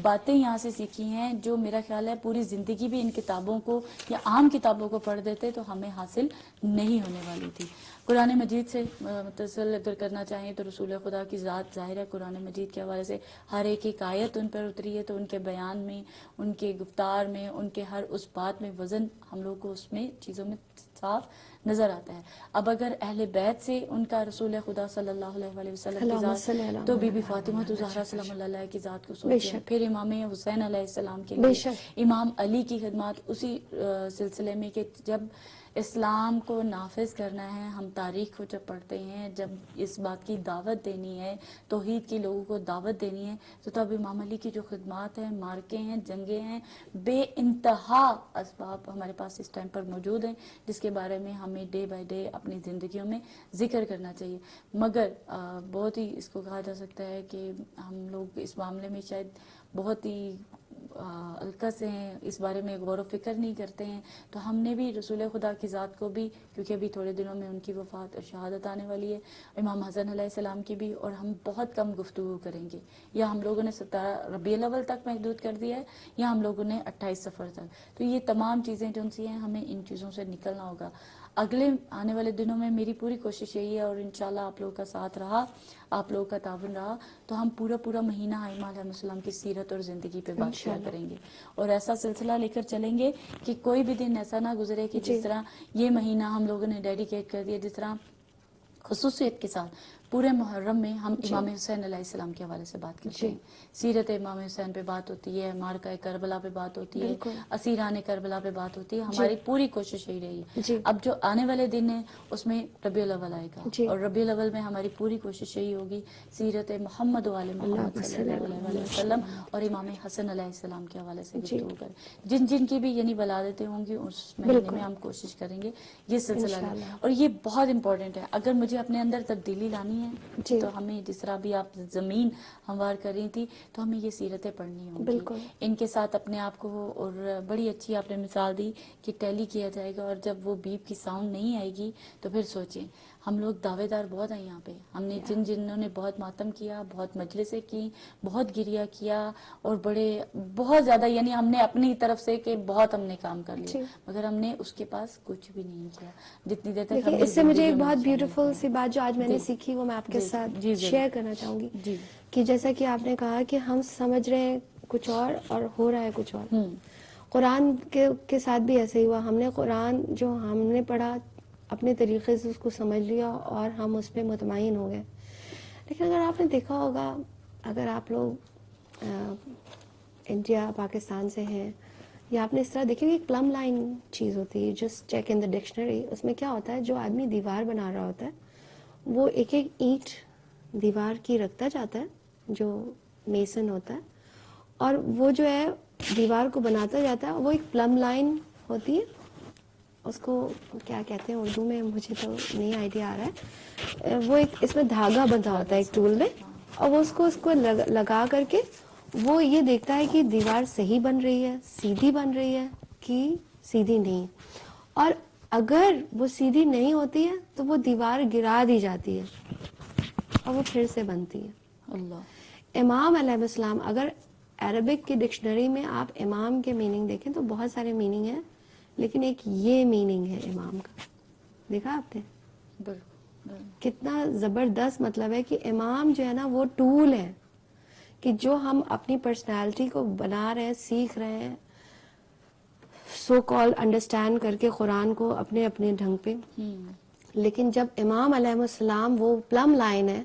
باتیں یہاں سے سیکھی ہیں جو میرا خیال ہے پوری زندگی بھی ان کتابوں کو یا عام کتابوں کو پڑھ دیتے تو ہمیں حاصل نہیں ہونے والی تھی. قرآن مجید سے متصل اگر کرنا چاہیں تو رسول خدا کی ذات ظاہر ہے قرآن مجید کے حوالے سے ہر ایک آیت ان پر اتری ہے, تو ان کے بیان میں, ان کے گفتار میں, ان کے ہر اس بات میں وزن ہم لوگ کو اس میں چیزوں میں صاف نظر آتا ہے. اب اگر اہل بیت سے ان کا رسول خدا صلی اللہ علیہ وسلم کی ذات, تو بی بی فاطمہ زہرا سلام اللہ علیہ کی ذات کو سوچیں, پھر امام حسین علیہ السلام کے لیے, امام علی کی خدمات اسی سلسلے میں کہ جب اسلام کو نافذ کرنا ہے, ہم تاریخ کو جب پڑھتے ہیں, جب اس بات کی دعوت دینی ہے, توحید کی لوگوں کو دعوت دینی ہے, تو تب امام علی کی جو خدمات ہیں, مارکے ہیں, جنگیں ہیں, بے انتہا اسباب ہمارے پاس اس ٹائم پر موجود ہیں جس کے بارے میں ہمیں ڈے بائی ڈے اپنی زندگیوں میں ذکر کرنا چاہیے. مگر بہت ہی اس کو کہا جا سکتا ہے کہ ہم لوگ اس معاملے میں شاید بہت ہی الکس ہیں, اس بارے میں غور و فکر نہیں کرتے ہیں. تو ہم نے بھی رسول خدا کی ذات کو بھی, کیونکہ ابھی تھوڑے دنوں میں ان کی وفات اور شہادت آنے والی ہے, امام حسن علیہ السلام کی بھی, اور ہم بہت کم گفتگو کریں گے. یا ہم لوگوں نے 17 ربیع الاول تک محدود کر دیا ہے, یا ہم لوگوں نے 28 صفر تک. تو یہ تمام چیزیں جو سی ہیں, ہمیں ان چیزوں سے نکلنا ہوگا. اگلے آنے والے دنوں میں میری پوری کوشش یہی ہے, اور انشاءاللہ آپ لوگوں کا ساتھ رہا, آپ لوگوں کا تعاون رہا, تو ہم پورا مہینہ ائمہ علیہ السلام کی سیرت اور زندگی پہ بات کیا کریں گے, اور ایسا سلسلہ لے کر چلیں گے کہ کوئی بھی دن ایسا نہ گزرے کہ جس طرح یہ مہینہ ہم لوگوں نے ڈیڈیکیٹ کر دیا, جس طرح خصوصیت کے ساتھ پورے محرم میں ہم امام حسین علیہ السلام کے حوالے سے بات کرتے ہیں. سیرت امام حسین پہ بات ہوتی ہے, معرکہ کربلا پہ بات ہوتی ہے, اسیران کربلا پہ بات ہوتی ہے. ہماری پوری کوشش یہی رہی. اب جو آنے والے دن ہیں اس میں ربیع الاول آئے گا, اور ربیع الاول میں ہماری پوری کوشش یہی ہوگی سیرت محمد و آل محمد صلی اللہ علیہ وسلم اور امام حسن علیہ السلام کے حوالے سے گفتگو کریں. جن کی بھی یعنی ولادتیں ہوں گی اس مہینے میں ہم کوشش کریں گے یہ سلسلہ لیں. اور یہ بہت امپورٹنٹ ہے, اگر مجھے اپنے اندر تبدیلی لانی ہے تو ہمیں, جس طرح بھی آپ زمین ہموار کر رہی تھی, تو ہمیں یہ سیرتیں پڑھنی ہوں گی. ان کے ساتھ اپنے آپ کو, اور بڑی اچھی آپ نے مثال دی کہ ٹیلی کیا جائے گا, اور جب وہ بیپ کی ساؤنڈ نہیں آئے گی تو پھر سوچیں. ہم لوگ دعوے دار بہت ہیں یہاں پہ, ہم نے جنہوں نے بہت ماتم کیا, بہت مجلسیں کی, بہت گریہ کیا, اور بہت زیادہ یعنی ہم نے اپنی طرف سے کہ بہت ہم نے کام کر لیا, مگر ہم نے اس کے پاس کچھ بھی نہیں کیا جتنی دیر تک ہم نے اس سے مجھے ایک زندگیوں میں بہت بیوٹیفل سی بات جو آج میں نے سیکھی وہ میں آپ کے ساتھ شیئر کرنا چاہوں گی, کہ جیسا کہ آپ نے کہا کہ ہم سمجھ رہے ہیں کچھ اور ہو رہا ہے کچھ اور. قرآن کے ساتھ بھی ایسے ہی ہوا. ہم نے قرآن جو ہم نے پڑھا اپنے طریقے سے اس کو سمجھ لیا, اور ہم اس پہ مطمئن ہو گئے. لیکن اگر آپ نے دیکھا ہوگا، اگر آپ لوگ انڈیا پاکستان سے ہیں یا آپ نے اس طرح دیکھیں کہ ایک پلم لائن چیز ہوتی ہے، just check in the dictionary. اس میں کیا ہوتا ہے، جو آدمی دیوار بنا رہا ہوتا ہے وہ ایک ایک اینٹ دیوار کی رکھتا جاتا ہے، جو میسن ہوتا ہے، اور وہ جو ہے دیوار کو بناتا جاتا ہے. وہ ایک پلم لائن ہوتی ہے، اس کو کیا کہتے ہیں اردو میں مجھے تو نہیں آئیڈیا آ رہا ہے. وہ ایک اس میں دھاگا بندھا ہوتا ہے ایک ٹول میں، اور وہ اس کو لگا کر کے وہ یہ دیکھتا ہے کہ دیوار صحیح بن رہی ہے، سیدھی بن رہی ہے کہ سیدھی نہیں. اور اگر وہ سیدھی نہیں ہوتی ہے تو وہ دیوار گرا دی جاتی ہے اور وہ پھر سے بنتی ہے. اللہ. امام علیہ السلام، اگر عربک کی ڈکشنری میں آپ امام کے میننگ دیکھیں تو بہت سارے میننگ ہیں، لیکن ایک یہ میننگ ہے امام کا. دیکھا آپ نے بالکل. کتنا زبردست مطلب ہے کہ امام جو ہے نا وہ ٹول ہے، کہ جو ہم اپنی پرسنالٹی کو بنا رہے ہیں، سیکھ رہے ہیں، سو کال انڈرسٹینڈ کر کے قرآن کو اپنے اپنے ڈھنگ پہ. لیکن جب امام علیہ السلام وہ پلم لائن ہے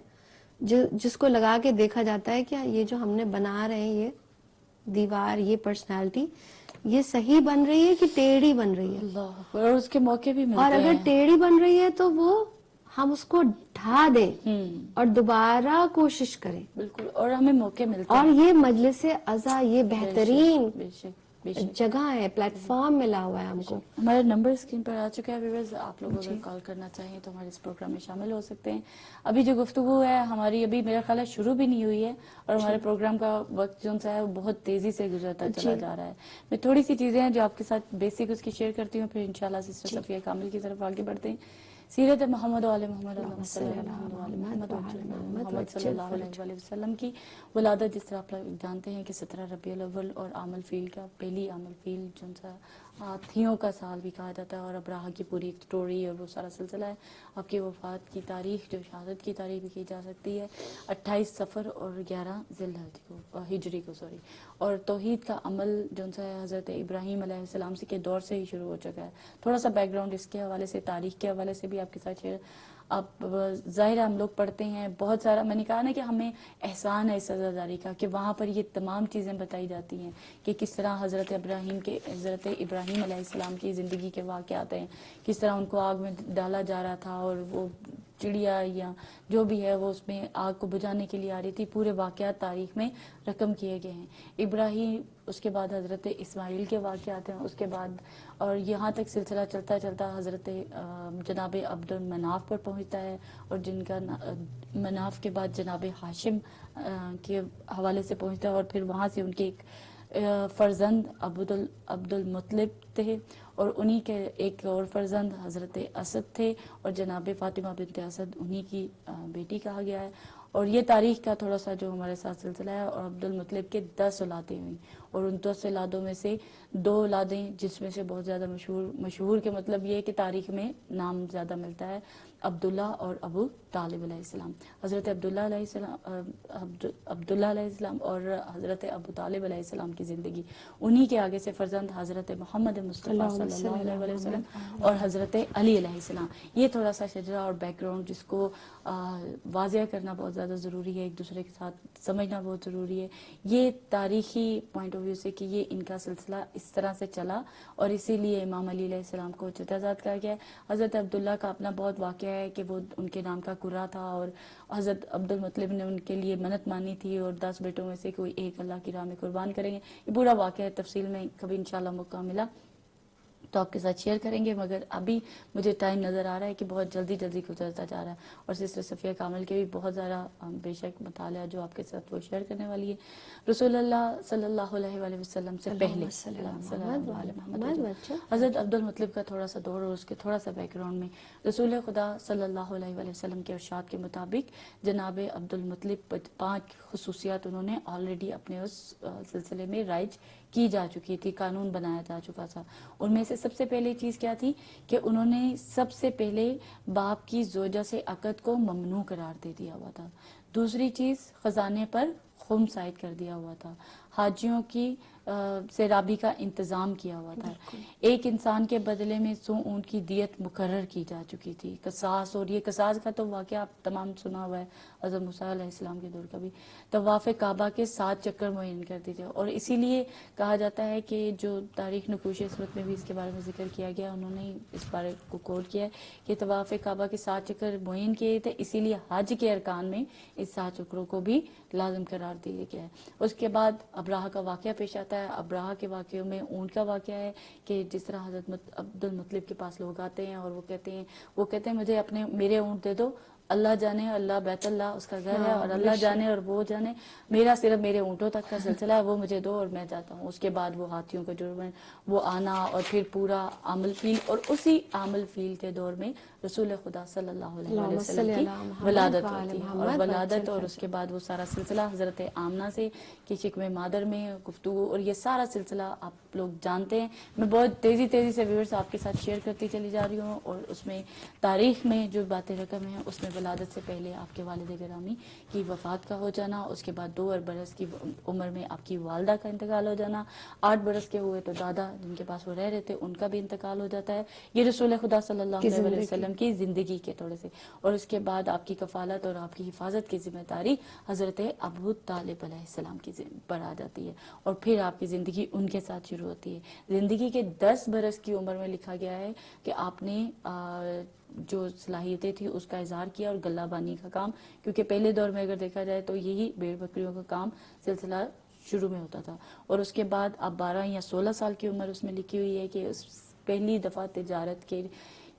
جس کو لگا کے دیکھا جاتا ہے کہ یہ جو ہم نے بنا رہے ہیں، یہ دیوار، یہ پرسنالٹی، یہ صحیح بن رہی ہے کہ ٹیڑھی بن رہی ہے. اللہ. اور اس کے موقع بھی اور ملتے اگر ہیں. ٹیڑھی بن رہی ہے تو وہ ہم اس کو ڈھا دیں اور دوبارہ کوشش کریں. بالکل. اور ہمیں موقع ملتے اور ہیں. یہ مجلس عزا یہ بہترین بے شک بے شک. جگہ ہے، پلیٹ فارم ملا ہوا ہے ہم کو. ہمارا نمبر اسکرین پر آ چکا ہے ویورز، آپ لوگ اگر جی. کال کرنا چاہیں تو ہمارے اس پروگرام میں شامل ہو سکتے ہیں. ابھی جو گفتگو ہے ہماری ابھی میرا خیال ہے شروع بھی نہیں ہوئی ہے، اور ہمارے پروگرام کا وقت جو ہے وہ بہت تیزی سے گزرتا چلا جا رہا ہے. میں تھوڑی سی چیزیں ہیں جو آپ کے ساتھ بیسک اس کی شیئر کرتی ہوں، پھر انشاءاللہ سسٹر صفیہ کامل کی طرف آگے بڑھتے ہیں. سیرت محمد و آل محمد، اللہم صلی علی محمد و آل محمد محمد صلی اللہ علیہ وآلہ وسلم کی ولادت جس طرح آپ لوگ جانتے ہیں کہ 17 ربیع الاول اور عام الفیل کا پہلی عام الفیل جو سا ہاتھیوں کا سال بھی کہا جاتا ہے، اور ابراہہ کی پوری ایک سٹوری اور وہ سارا سلسلہ ہے. آپ کی وفات کی تاریخ جو شہادت کی تاریخ بھی کی جا سکتی ہے 28 صفر اور 11 ذی الحجہ کو، ہجری کو سوری. اور توحید کا عمل جو سا ہے حضرت ابراہیم علیہ السلام سے کے دور سے ہی شروع ہو چکا ہے. تھوڑا سا بیک گراؤنڈ اس کے حوالے سے، تاریخ کے حوالے سے بھی آپ کے ساتھ شیئر. اب ظاہر ہم لوگ پڑھتے ہیں بہت سارا، میں نے کہا نا کہ ہمیں احسان ہے سزاداری کا، کہ وہاں پر یہ تمام چیزیں بتائی جاتی ہیں کہ کس طرح حضرت ابراہیم علیہ السلام کی زندگی کے واقعات ہیں، کس طرح ان کو آگ میں ڈالا جا رہا تھا اور وہ چڑیا یا جو بھی ہے وہ اس میں آگ کو بجھانے کے لیے آ رہی تھی. پورے واقعات تاریخ میں رقم کیے گئے ہیں. ابراہیم، اس کے بعد حضرت اسماعیل کے واقعات ہیں، اس کے بعد اور یہاں تک سلسلہ چلتا چلتا حضرت جناب عبد المناف پر پہنچتا ہے، اور جن کا مناف کے بعد جناب ہاشم کے حوالے سے پہنچتا ہے، اور پھر وہاں سے ان کے ایک فرزند عبد المطلب تھے، اور انہی کے ایک اور فرزند حضرت اسد تھے، اور جناب فاطمہ بنت اسد انہی کی بیٹی کہا گیا ہے. اور یہ تاریخ کا تھوڑا سا جو ہمارے ساتھ سلسلہ ہے. اور عبد المطلب کے 10 اولادیں ہوئیں، اور ان 10 اولادوں میں سے 2 اولادیں جس میں سے بہت زیادہ مشہور کے مطلب یہ ہے کہ تاریخ میں نام زیادہ ملتا ہے، عبداللہ اور ابو طالب علیہ السلام. حضرت عبداللہ علیہ السلام اور حضرت ابو طالب علیہ السلام کی زندگی، انہی کے آگے سے فرزند حضرت محمد مصطفیٰ صلی اللہ علیہ وسلم اور حضرت علی علیہ السلام. یہ تھوڑا سا شجرہ اور بیک گراؤنڈ جس کو واضح کرنا بہت زیادہ ضروری ہے، ایک دوسرے کے ساتھ سمجھنا بہت ضروری ہے. یہ تاریخی پوائنٹ آف ویو سے کہ یہ ان کا سلسلہ اس طرح سے چلا، اور اسی لیے امام علی علیہ السلام کو جدازاد کہا گیا ہے. حضرت عبداللہ کا اپنا بہت واقعہ ہے کہ وہ ان کے نام کا قرہ تھا، اور حضرت عبد المطلب نے ان کے لیے منت مانی تھی، اور 10 بیٹوں میں سے کوئی ایک اللہ کی راہ میں قربان کریں گے. یہ پورا واقعہ ہے، تفصیل میں کبھی انشاءاللہ موقع ملا تو آپ کے ساتھ شیئر کریں گے. مگر ابھی مجھے ٹائم نظر آ رہا ہے کہ بہت جلدی گزرتا جا رہا ہے، اور سسٹر صفیہ کامل کے بھی بہت زیادہ بے شک مطالعہ جو آپ کے ساتھ وہ شیئر کرنے والی ہے. رسول اللہ صلی اللہ علیہ وآلہ وسلم سے پہلے حضرت عبد المطلب کا تھوڑا سا دور اور اس کے تھوڑا سا بیک گراؤنڈ میں. رسول خدا صلی اللہ علیہ وآلہ وسلم کے ارشاد کے مطابق جناب عبد المطلب 5 خصوصیات انہوں نے آلریڈی اپنے اس سلسلے میں رائج کی جا چکی تھی، قانون بنایا جا چکا تھا. ان میں سے سب سے پہلے چیز کیا تھی کہ انہوں نے سب سے پہلے باپ کی زوجہ سے عقد کو ممنوع قرار دے دیا ہوا تھا. دوسری چیز خزانے پر خمس عائد کر دیا ہوا تھا. حاجیوں کی سیرابی کا انتظام کیا ہوا تھا. ایک انسان کے بدلے میں 100 اونٹ کی دیت مقرر کی جا چکی تھی. قصاص، اور یہ قصاص کا تو واقعہ آپ تمام سنا ہوا ہے، حضرت موسیٰ علیہ السلام کے دور کا بھی. طواف کعبہ کے 7 چکر معین کر دیے تھے، اور اسی لیے کہا جاتا ہے کہ جو تاریخ نقوش اسمت میں بھی اس کے بارے میں ذکر کیا گیا، انہوں نے اس بارے کو کوٹ کیا ہے کہ طواف کعبہ کے 7 چکر معین کیے تھے، اسی لیے حج کے ارکان میں اس 7 چکروں کو بھی لازم قرار دیا گیا ہے. اس کے بعد ابراہہ کا واقعہ پیش آتا ہے. ابراہہ کے واقعوں میں اونٹ کا واقعہ ہے کہ جس طرح حضرت عبد المطلب کے پاس لوگ آتے ہیں اور وہ کہتے ہیں مجھے میرے اونٹ دے دو، اللہ جانے، اللہ بیت اللہ اس کا گھر ہے، اور اللہ جانے اور وہ جانے، میرا صرف میرے اونٹوں تک کا سلسلہ ہے، وہ مجھے دو اور میں جاتا ہوں. اس کے بعد وہ ہاتھیوں کا جرم ہے، وہ آنا، اور پھر پورا عامل فیل، اور اسی عامل فیل کے دور میں رسول خدا صلی اللہ علیہ وسلم کی ولادت ہوتی ہے. اور ولادت اور اس کے بعد وہ سارا سلسلہ حضرت آمنہ سے کہ شکم مادر میں گفتگو، اور یہ سارا سلسلہ آپ لوگ جانتے ہیں. میں بہت تیزی سے ویورز آپ کے ساتھ شیئر کرتی چلی جا رہی ہوں، اور اس میں تاریخ میں جو باتیں رقم ہیں اس میں ولادت سے پہلے آپ کے والد گرامی کی وفات کا ہو جانا، اس کے بعد 2 برس کی عمر میں آپ کی والدہ کا انتقال ہو جانا، 8 برس کے ہوئے تو دادا جن کے پاس وہ رہ رہے تھے ان کا بھی انتقال ہو جاتا ہے. یہ رسول خدا صلی اللہ علیہ وسلم کی زندگی کے تھوڑے سے. اور اس کے بعد آپ کی کفالت اور آپ کی حفاظت کی ذمہ داری حضرت ابو طالب علیہ السلام کی پر آ جاتی ہے، اور پھر آپ کی زندگی ان کے ساتھ شروع ہوتی ہے. زندگی کے 10 برس کی عمر میں لکھا گیا ہے کہ آپ نے جو صلاحیتیں تھی اس کا اظہار کیا، اور گلہ بانی کا کام، کیونکہ پہلے دور میں اگر دیکھا جائے تو یہی بھیڑ بکریوں کا کام سلسلہ شروع میں ہوتا تھا. اور اس کے بعد اب 12 یا 16 سال کی عمر اس میں لکھی ہوئی ہے کہ پہلی دفعہ تجارت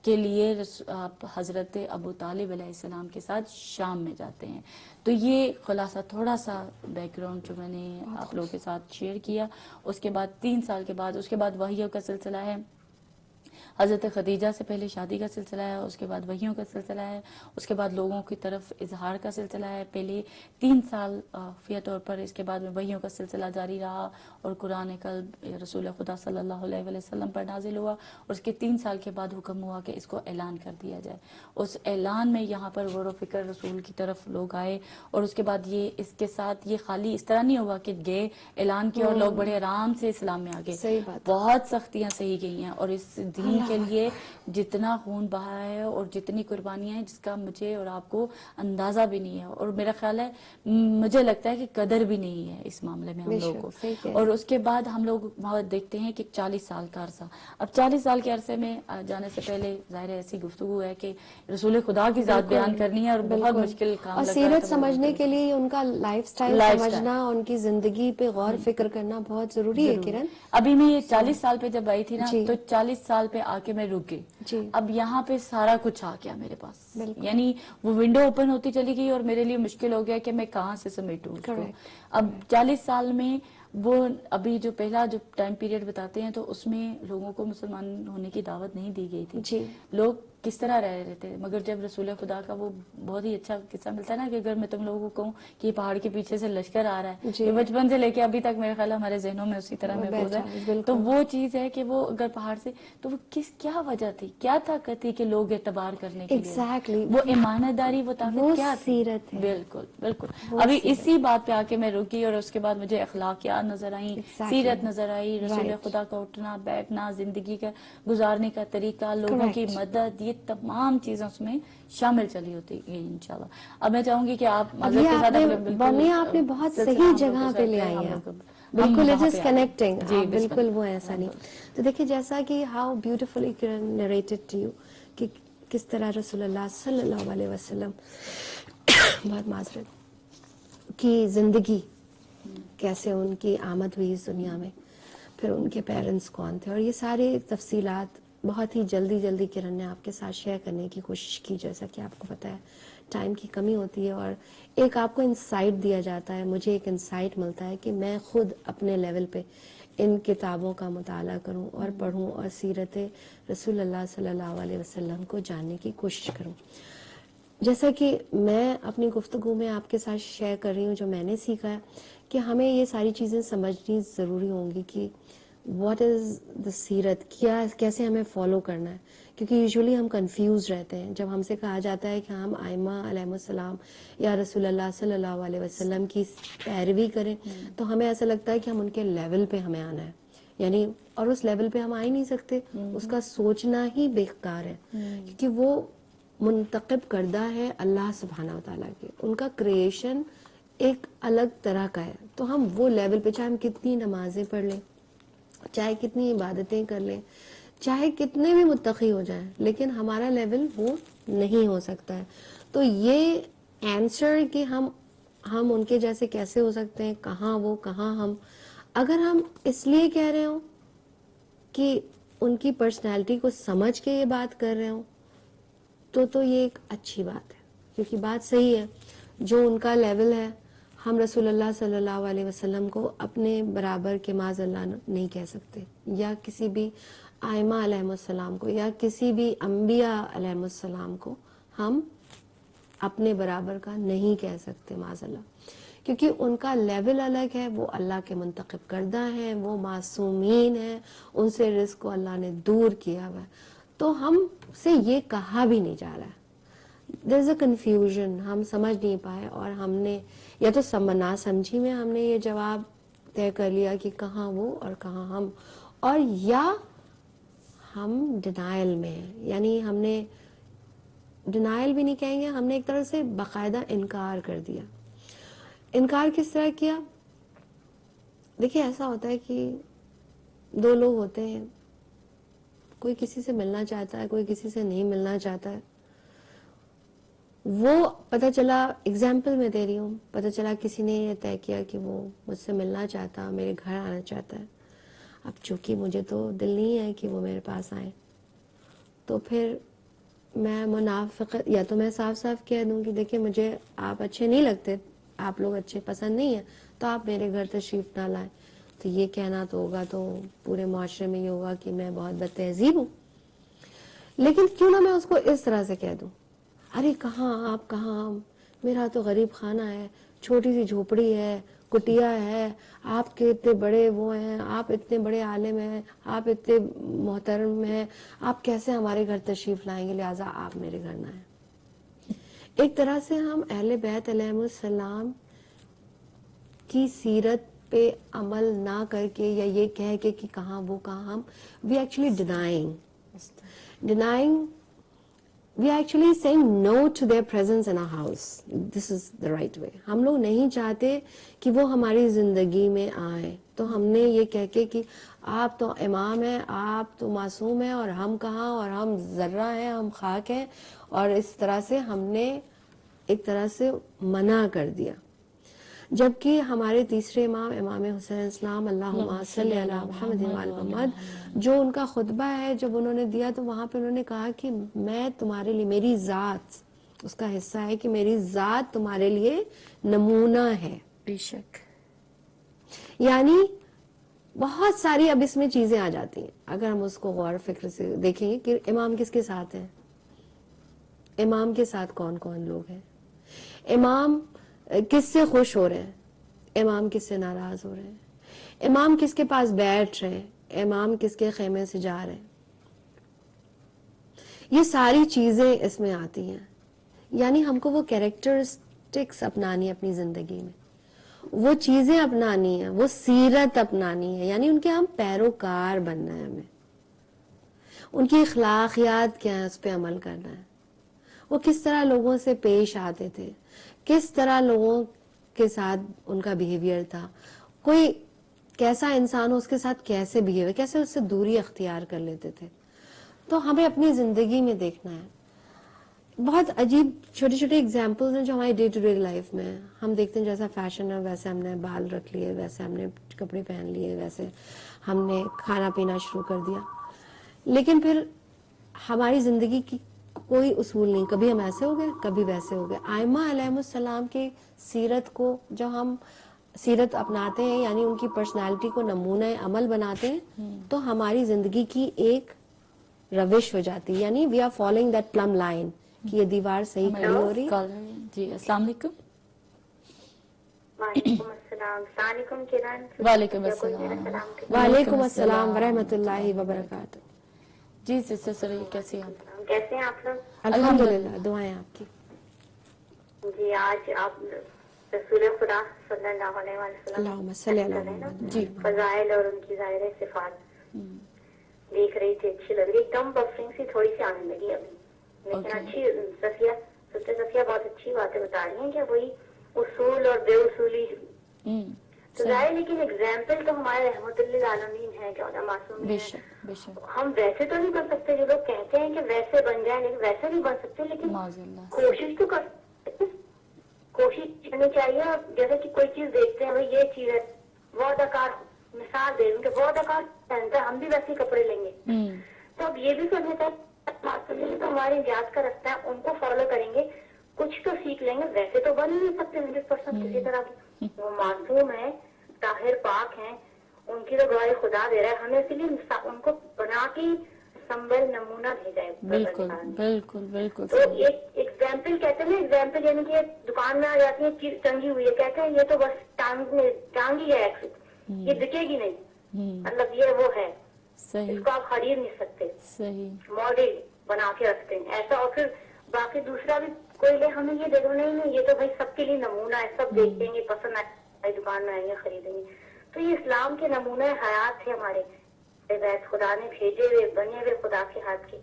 کے لیے آپ حضرت ابو طالب علیہ السلام کے ساتھ شام میں جاتے ہیں. تو یہ خلاصہ تھوڑا سا بیک گراؤنڈ جو میں نے آپ لوگوں کے ساتھ شیئر کیا. اس کے بعد 3 سال کے بعد اس کے بعد وحیوں کا سلسلہ ہے. حضرت خدیجہ سے پہلے شادی کا سلسلہ ہے، اس کے بعد وحیوں کا سلسلہ ہے، اس کے بعد لوگوں کی طرف اظہار کا سلسلہ ہے. پہلے 3 سال خفیہ طور پر، اس کے بعد میں وحیوں کا سلسلہ جاری رہا، اور قرآن قلب رسول خدا صلی اللہ علیہ وسلم پر نازل ہوا. اور اس کے 3 سال کے بعد حکم ہوا کہ اس کو اعلان کر دیا جائے. اس اعلان میں یہاں پر غور و فکر رسول کی طرف لوگ آئے، اور اس کے بعد یہ اس کے ساتھ یہ خالی اس طرح نہیں ہوا کہ گئے اعلان کیا اور لوگ بڑے آرام سے اسلام میں آگئے. بہت سختیاں سہی گئی ہیں، اور اس دین کے لیے جتنا خون بہا ہے اور جتنی قربانیاں ہیں جس کا مجھے اور آپ کو اندازہ بھی نہیں ہے، اور میرا خیال ہے مجھے لگتا ہے کہ قدر بھی نہیں ہے اس معاملے میں ہم لوگوں کو. اور اس کے بعد ہم لوگ وہاں دیکھتے ہیں کہ 40 سال کا عرصہ، اب 40 سال کے عرصے میں جانے سے پہلے ظاہر ایسی گفتگو ہے کہ رسول خدا کی ذات بیان کرنی ہے، اور بہت مشکل کام لگتا ہے. اور سیرت سمجھنے کے لیے ان کا لائف سٹائل سمجھنا، ان کی زندگی پہ غور فکر کرنا بہت ضروری ہے. کرن ابھی میں یہ 40 سال پہ جب آئی تھی نا تو 40 سال پہ آ کے میں رک گئی. اب یہاں پہ سارا کچھ آ گیا میرے پاس، یعنی وہ ونڈو اوپن ہوتی چلی گئی، اور میرے لیے مشکل ہو گیا کہ میں کہاں سے سمیٹوں اس کو. اب 40 سال میں وہ ابھی جو پہلا جو ٹائم پیریڈ بتاتے ہیں تو اس میں لوگوں کو مسلمان ہونے کی دعوت نہیں دی گئی تھی. لوگ کس طرح رہ رہے تھے، مگر جب رسول خدا کا وہ بہت ہی اچھا قصہ ملتا ہے نا کہ اگر میں تم لوگوں کو کہوں کہ یہ پہاڑ کے پیچھے سے لشکر آ رہا ہے، یہ بچپن سے لے کے ابھی تک میرے خیال ہمارے ذہنوں میں اسی طرح محفوظ ہے. تو وہ چیز ہے کہ وہ اگر پہاڑ سے، تو وہ کیا وجہ تھی، کیا طاقت تھی کہ لوگ اعتبار کرنے کے لیے، وہ ایمانداری، وہ طاقت کیا تھی. بالکل بالکل. ابھی اسی بات پہ آ کے میں رکی، اور اس کے بعد مجھے اخلاقیات نظر آئیں، سیرت نظر آئی، رسول خدا کا اٹھنا بیٹھنا، زندگی کا گزارنے کا طریقہ، لوگوں کی مدد، یہ تمام چیزیں اس میں شامل چلی ہوتی ہے انشاءاللہ. اب میں چاہوں گی کہ آپ معذرت کے ساتھ آپ نے بہت صحیح جگہ پہ لے آئی ہیں، بالکل اٹ از کنیکٹنگ. بالکل وہ ایسا نہیں. تو دیکھیں جیسا کہ how beautifully narrated to you کہ کس طرح رسول اللہ صلی اللہ علیہ وسلم بہت معذرت کی زندگی، کیسے ان کی آمد ہوئی اس دنیا میں، پھر ان کے پیرنٹس کون تھے، اور یہ ساری تفصیلات بہت ہی جلدی کرن نے آپ کے ساتھ شیئر کرنے کی کوشش کی. جیسا کہ آپ کو پتہ ہے ٹائم کی کمی ہوتی ہے، اور ایک آپ کو انسائٹ دیا جاتا ہے، مجھے ایک انسائٹ ملتا ہے کہ میں خود اپنے لیول پہ ان کتابوں کا مطالعہ کروں اور پڑھوں، اور سیرت رسول اللہ صلی اللہ علیہ وسلم کو جاننے کی کوشش کروں. جیسا کہ میں اپنی گفتگو میں آپ کے ساتھ شیئر کر رہی ہوں، جو میں نے سیکھا ہے کہ ہمیں یہ ساری چیزیں سمجھنی ضروری ہوں گی کہ واٹ از دا سیرت، کیا کیسے ہمیں فالو کرنا ہے. کیونکہ یوزلی ہم کنفیوز رہتے ہیں جب ہم سے کہا جاتا ہے کہ ہم ائمہ علیہم السلام یا رسول اللہ صلی اللہ علیہ وسلم کی پیروی کریں، تو ہمیں ایسا لگتا ہے کہ ہم ان کے لیول پہ ہمیں آنا ہے، یعنی اور اس لیول پہ ہم آ ہی نہیں سکتے. اس کا سوچنا ہی بیکار ہے، کیونکہ وہ منتخب کردہ ہے اللہ سبحانہ و تعالیٰ کے، ان کا کریشن ایک الگ طرح کا ہے. تو ہم وہ لیول پہ، چاہے ہم کتنی نمازیں پڑھ لیں، چاہے کتنی عبادتیں کر لیں، چاہے کتنے بھی متقی ہو جائیں، لیکن ہمارا لیول وہ نہیں ہو سکتا ہے. تو یہ آنسر کہ ہم ان کے جیسے کیسے ہو سکتے ہیں، کہاں وہ کہاں ہم، اگر ہم اس لیے کہہ رہے ہوں کہ ان کی پرسنالٹی کو سمجھ کے یہ بات کر رہے ہوں تو یہ ایک اچھی بات ہے، کیونکہ بات صحیح ہے. جو ان کا لیول ہے، ہم رسول اللہ صلی اللہ علیہ وسلم کو اپنے برابر کے معاذ اللہ نہیں کہہ سکتے، یا کسی بھی ائمہ علیہم السلام کو یا کسی بھی انبیاء علیہم السلام کو ہم اپنے برابر کا نہیں کہہ سکتے معاذ اللہ، کیونکہ ان کا لیول الگ ہے. وہ اللہ کے منتخب کردہ ہیں، وہ معصومین ہیں، ان سے رزق کو اللہ نے دور کیا ہوا ہے. تو ہم سے یہ کہا بھی نہیں جا رہا ہے. دیر از اے کنفیوژن، ہم سمجھ نہیں پائے، اور ہم نے یا تو نا سمجھی میں ہم نے یہ جواب طے کر لیا کہ کہاں وہ اور کہاں ہم، اور یا ہم ڈینائل میں ہیں. یعنی ہم نے ڈینائل بھی نہیں کہیں گے، ہم نے ایک طرح سے باقاعدہ انکار کر دیا. انکار کس طرح کیا؟ دیکھیے ایسا ہوتا ہے کہ دو لوگ ہوتے ہیں، کوئی کسی سے ملنا چاہتا ہے، کوئی کسی سے نہیں ملنا چاہتا ہے. وہ پتہ چلا، اگزامپل میں دے رہی ہوں، پتہ چلا کسی نے یہ طے کیا کہ وہ مجھ سے ملنا چاہتا، میرے گھر آنا چاہتا ہے. اب چونکہ مجھے تو دل نہیں ہے کہ وہ میرے پاس آئے، تو پھر میں منافقت، یا تو میں صاف صاف کہہ دوں کہ دیکھیں مجھے آپ اچھے نہیں لگتے، آپ لوگ اچھے پسند نہیں ہیں، تو آپ میرے گھر تشریف نہ لائیں. تو یہ کہنا تو ہوگا، تو پورے معاشرے میں یہ ہوگا کہ میں بہت بد تہذیب ہوں. لیکن کیوں نہ میں اس کو اس طرح سے کہہ دوں، ارے کہاں آپ، کہاں، میرا تو غریب خانہ ہے، چھوٹی سی جھوپڑی ہے، کٹیا ہے، آپ کے اتنے بڑے وہ ہیں، آپ اتنے بڑے عالم ہیں، آپ اتنے محترم ہیں، آپ کیسے ہمارے گھر تشریف لائیں گے، لہٰذا آپ میرے گھر نہ آئیں. ایک طرح سے ہم اہل بیت علیہم السلام کی سیرت پہ عمل نہ کر کے، یا یہ کہہ کے کہ کہاں وہ کہاں ہم، we actually denying we are actually saying no to their presence in our house. This is the right way. ہم لوگ نہیں چاہتے کہ وہ ہماری زندگی میں آئیں، تو ہم نے یہ کہہ کے کہ آپ تو امام ہیں، آپ تو معصوم ہیں، اور ہم کہاں، اور ہم ذرہ ہیں، ہم خاک ہیں، اور اس طرح سے ہم نے ایک طرح سے منع کر دیا. جبکہ ہمارے تیسرے امام، امام حسین اسلام، اللہم صلی علی محمد و آل محمد، جو ان کا خطبہ ہے جب انہوں نے دیا، تو وہاں پہ انہوں نے کہا کہ میں تمہارے لیے، میری ذات، اس کا حصہ ہے کہ میری ذات تمہارے لیے نمونہ ہے. بے شک. یعنی بہت ساری اب اس میں چیزیں آ جاتی ہیں اگر ہم اس کو غور فکر سے دیکھیں گے کہ امام کس کے ساتھ ہیں، امام کے ساتھ کون کون لوگ ہیں، امام کس سے خوش ہو رہے ہیں، امام کس سے ناراض ہو رہے ہیں، امام کس کے پاس بیٹھ رہے ہیں، امام کس کے خیمے سے جا رہے ہیں. یہ ساری چیزیں اس میں آتی ہیں. یعنی ہم کو وہ کیریکٹرسٹکس اپنانی ہے اپنی زندگی میں، وہ چیزیں اپنانی ہیں، وہ سیرت اپنانی ہے، یعنی ان کے ہم پیروکار بننا ہے، ہمیں ان کی اخلاقیات کیا ہے اس پہ عمل کرنا ہے. وہ کس طرح لوگوں سے پیش آتے تھے، کس طرح لوگوں کے ساتھ ان کا بیہیویئر تھا، کوئی کیسا انسان ہو اس کے ساتھ کیسے بیہیویئر، کیسے اس سے دوری اختیار کر لیتے تھے. تو ہمیں اپنی زندگی میں دیکھنا ہے. بہت عجیب چھوٹے چھوٹے اگزامپلز ہیں جو ہماری ڈے ٹو ڈے لائف میں ہم دیکھتے ہیں. جیسا فیشن ہے ویسے ہم نے بال رکھ لیے، ویسے ہم نے کپڑے پہن لیے، ویسے ہم نے کھانا پینا شروع کر دیا. لیکن پھر ہماری زندگی کی کوئی اصول نہیں، کبھی ہم ایسے ہو گئے، کبھی ویسے ہو گئے. ائمہ علیہم السلام کی سیرت کو جب ہم سیرت اپناتے ہیں، یعنی ان کی پرسنالٹی کو نمونہ عمل بناتے ہیں، تو ہماری زندگی کی ایک روش ہو جاتی ہے. یعنی we are following that plumb line کہ یہ دیوار صحیح کھڑی ہو رہی ہے. جی السلام علیکم. وعلیکم السلام. السلام علیکم کرن. وعلیکم یا کوئی میرا السلام. سلام کہے. وعلیکم السلام ورحمۃ اللہ وبرکاتہ. جی سسٹر سریا کیسے ہیں آپ؟ کیسے ہیں آپ لوگ؟ الحمدللہ دعائیں آپ کی. جی آج آپ رسول خدا صلی اللہ علیہ وسلم اللہم صلی علی محمد. جی فضائل اور ان کی ظاہر صفات دیکھ رہی تھی, اچھی لگ رہی, ایک دم بفرنگ سی تھوڑی سی آنے لگی ابھی, لیکن اچھی صفیہ سسٹر صفیہ بہت اچھی باتیں بتا رہی ہیں کہ وہی اصول اور بے اصولی تو ظاہر, لیکن اگزامپل تو ہمارے رحمت للعالمین ہے, 14 معصوم بے ہیں. شک بے شک. ہم ویسے تو نہیں کر سکتے, جو لوگ کہتے ہیں کہ ویسے بن جائیں, لیکن ویسے نہیں بن سکتے, لیکن معاذ اللہ. کوشش تو کر سکتے, کوشش کرنی چاہیے. اور جیسے کہ کوئی چیز دیکھتے ہیں, بھائی یہ چیز ہے, وہ اداکار مثال دے دیں کہ وہ اداکار پہنتا ہے, ہم بھی ویسے کپڑے لیں گے, تو اب یہ بھی سمجھے تھا تو ہماری امتیاز کا رستہ ہے, ان کو فالو کریں گے, کچھ تو سیکھ لیں گے. ویسے تو بن نہیں سکتے 100% کسی طرح کی, وہ معصوم ہے, طاہر پاک ہیں, ان کی تو گواہی خدا دے رہا ہے. ہمیں اسی لیے ان کو بنا کے سنبل نمونہ بھیجا ہے. بالکل بالکل بالکل. تو ایک ایگزامپل کہتے ہیں نا, ایگزامپل یعنی کہ دکان میں آ جاتی ہے چیز ٹنگی ہوئی ہے, کہتے ہیں یہ تو بس ٹانگی ہے, یہ بکے گی نہیں, مطلب یہ وہ ہے, اس کو آپ خرید نہیں سکتے, صحیح ماڈل بنا کے رکھتے ہیں ایسا. اور پھر باقی دوسرا بھی کوئی لے, ہمیں یہ دیکھو نہیں یہ تو بھائی سب کے لیے نمونہ ہے, سب دیکھیں گے, پسند آئے دکان میں آئیں گے, خریدیں گے. تو یہ اسلام کے نمونہ حیات تھے ہمارے, خدا نے بھیجے ہوئے, بنے ہوئے خدا کے ہاتھ کے,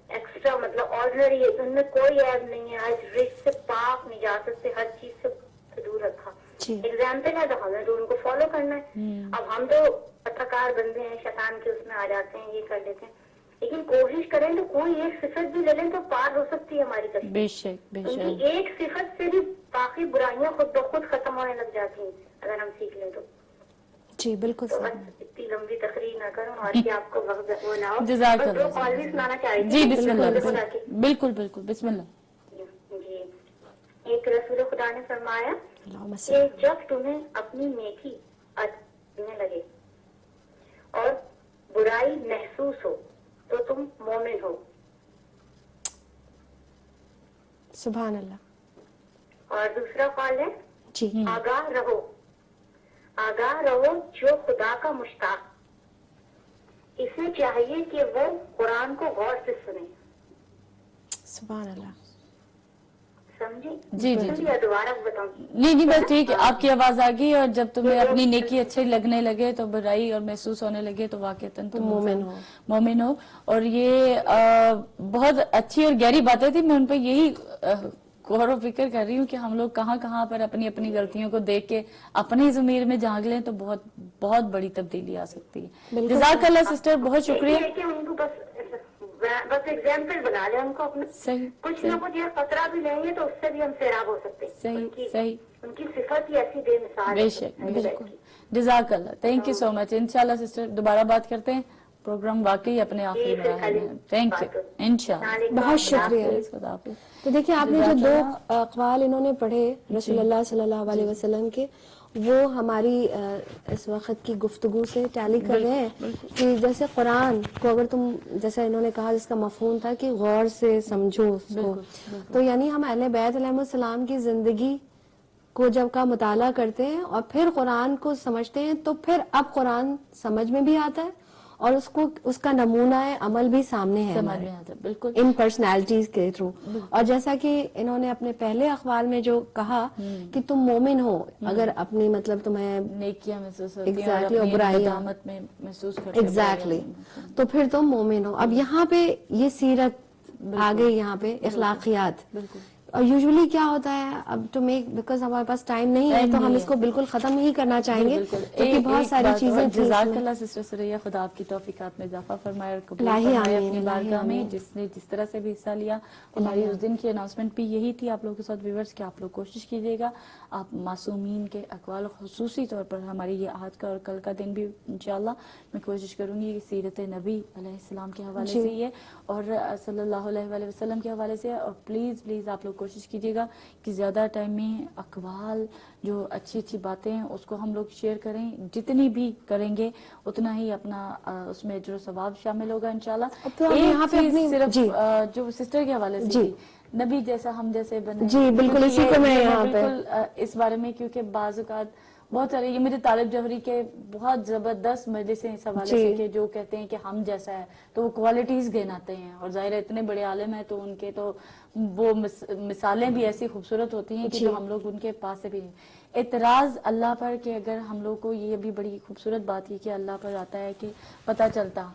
ایکسٹرا مطلب آرڈنری ہے, ان میں کوئی عیب نہیں ہے, ہر رزق سے پاک, نجاست سے, ہر چیز سے دور رکھا. ایگزامپل ہے, تو ہمیں تو ان کو فالو کرنا ہے. اب ہم تو پترکار بندے ہیں, شیطان کے اس میں آ جاتے ہیں, یہ کر لیتے ہیں, لیکن کوشش کریں تو کوئی ایک صفت بھی لے لیں تو پار ہو سکتی ہے ہماری کشش. بے شک بے ان کی شک. ایک صفت سے بھی باقی برائیاں خود بخود ختم ہونے لگ جاتی ہیں اگر ہم سیکھ لیں تو. جی بالکل تو صحیح. بس اتنی لمبی تقریر نہ کروں اور کہ آپ کو وقت وہ نہ ہو. جزاک بس 2 اللہ. کال بھی سنانا چاہ رہی جی تھی. بسم اللہ رسول خدا کی. بالکل بالکل بسم اللہ. جی, ایک رسول خدا نے فرمایا اللہم کہ صلی. جب تمہیں اپنی نیکی اچھنے لگے اور برائی محسوس ہو تو تم مومن ہو. سبحان اللہ. اور دوسرا کال ہے جی آگاہ رہو, آگاہ رہو جو خدا کا مشتاق, اسے چاہیے کہ وہ قرآن کو غور سے سنے. سبحان اللہ. سمجھے؟ جی جی جی. دوبارہ بتاؤں. نہیں بس ٹھیک ہے, آپ کی آواز آ گئی. اور جب تمہیں اپنی نیکی اچھے لگنے لگے تو برائی اور محسوس ہونے لگے تو واقعتاً تم مومن ہو. اور یہ بہت اچھی اور گہری باتیں تھی, میں ان پہ یہی غور و فکر کر رہی ہوں کہ ہم لوگ کہاں کہاں پر اپنی اپنی غلطیوں کو دیکھ کے اپنی ضمیر میں جھانک لیں تو بہت بہت بڑی تبدیلی آ سکتی ہے. جزاک اللہ سسٹر, بہت شکریہ. ان کو بس ایگزامپل بنا لیں ان کو اپنا, صحیح کچھ نہ کچھ یہ خطرہ بھی لیں گے تو اس سے بھی ہم سیراب ہو سکتے ہیں. صحیح صحیح. ان کی صفت ہی ایسی بے مثال بے شک بالکل. جزاک اللہ, تھینک یو سو مچ. انشاءاللہ سسٹر دوبارہ بات کرتے ہیں. پروگرام واقعی اپنے آخری مراحل میں ہے. Thank you. انشاءاللہ. بہت شکریہ. خدا حافظ. تو دیکھیں آپ نے جو 2 اقوال انہوں نے پڑھے رسول اللہ صلی اللہ علیہ وسلم کے, وہ ہماری اس وقت کی گفتگو سے ٹیلی کر رہے ہیں کہ جیسے قرآن کو اگر تم, جیسے انہوں نے کہا جس کا مفہوم تھا کہ غور سے سمجھو اس کو, تو یعنی ہم اہل بیت علیہ السلام کی زندگی کو جب کا مطالعہ کرتے ہیں اور پھر قرآن کو سمجھتے ہیں تو پھر اب قرآن سمجھ میں بھی آتا ہے اور اس کا نمونہ عمل بھی سامنے ہے ہمارے ان پرسنالٹیز کے تھرو. اور جیسا کہ انہوں نے اپنے پہلے اخبار میں جو کہا کہ تم مومن ہو اگر اپنی مطلب تمہیں نیکیاں محسوس ہوتی ہیں ایگزیکٹلی اور برائیاں میں محسوس کرتے ایگزیکٹلی, تو پھر تم مومن ہو. اب یہاں پہ یہ سیرت آ گئی, یہاں پہ اخلاقیات. اور یوزولی کیا ہوتا ہے, اب ٹو میک بیکاز ہمارے پاس ٹائم نہیں ہے تو ہم اس کو بالکل ختم ہی کرنا چاہیں گے کیونکہ بہت ساری چیزیں تھیں. جزاک اللہ سسٹر سریا, خدا آپ کی توفیقات میں اضافہ فرمائے اور قبول فرمائے اپنی بارگاہ میں. جس نے جس طرح سے بھی حصہ لیا, ہماری اس دن کی اناؤنسمنٹ بھی یہی تھی آپ لوگوں کے ساتھ ویورز کہ آپ لوگ کوشش کیجیے گا آپ معصومین کے اقوال, خصوصی طور پر ہماری یہ آج کا اور کل کا دن بھی انشاءاللہ میں کوشش کروں گی کہ سیرت نبی علیہ السلام کے حوالے سے یہ اور صلی اللہ علیہ وسلم کے حوالے سے. اور پلیز آپ لوگ کوشش کیجیے گا کہ زیادہ ٹائم میں اقوال جو اچھی اچھی باتیں ہیں اس کو ہم لوگ شیئر کریں. جتنی بھی کریں گے اتنا ہی اپنا اس میں اجر و ثواب شامل ہوگا انشاءاللہ. ایک چیز صرف جو سسٹر کے حوالے سے تھی, نبی جیسا ہم جیسے بنے, جی بالکل اسی کو میں یہاں پہ بالکل اس بارے میں, کیونکہ بعض اوقات بہت سارے یہ مجھے طالب جوہری کے بہت زبردست مجلسیں اس حوالے سے کہ جو کہتے ہیں کہ ہم جیسا ہے تو وہ کوالٹیز گناتے ہیں، اور ظاہر ہے اتنے بڑے عالم ہیں تو ان کے تو وہ مثالیں بھی ایسی خوبصورت ہوتی ہیں کہ جو ہم لوگ ان کے پاس سے بھی اعتراض اللہ پر، کہ اگر ہم لوگ کو یہ بھی بڑی خوبصورت بات ہے کہ اللہ پر آتا ہے کہ پتہ چلتا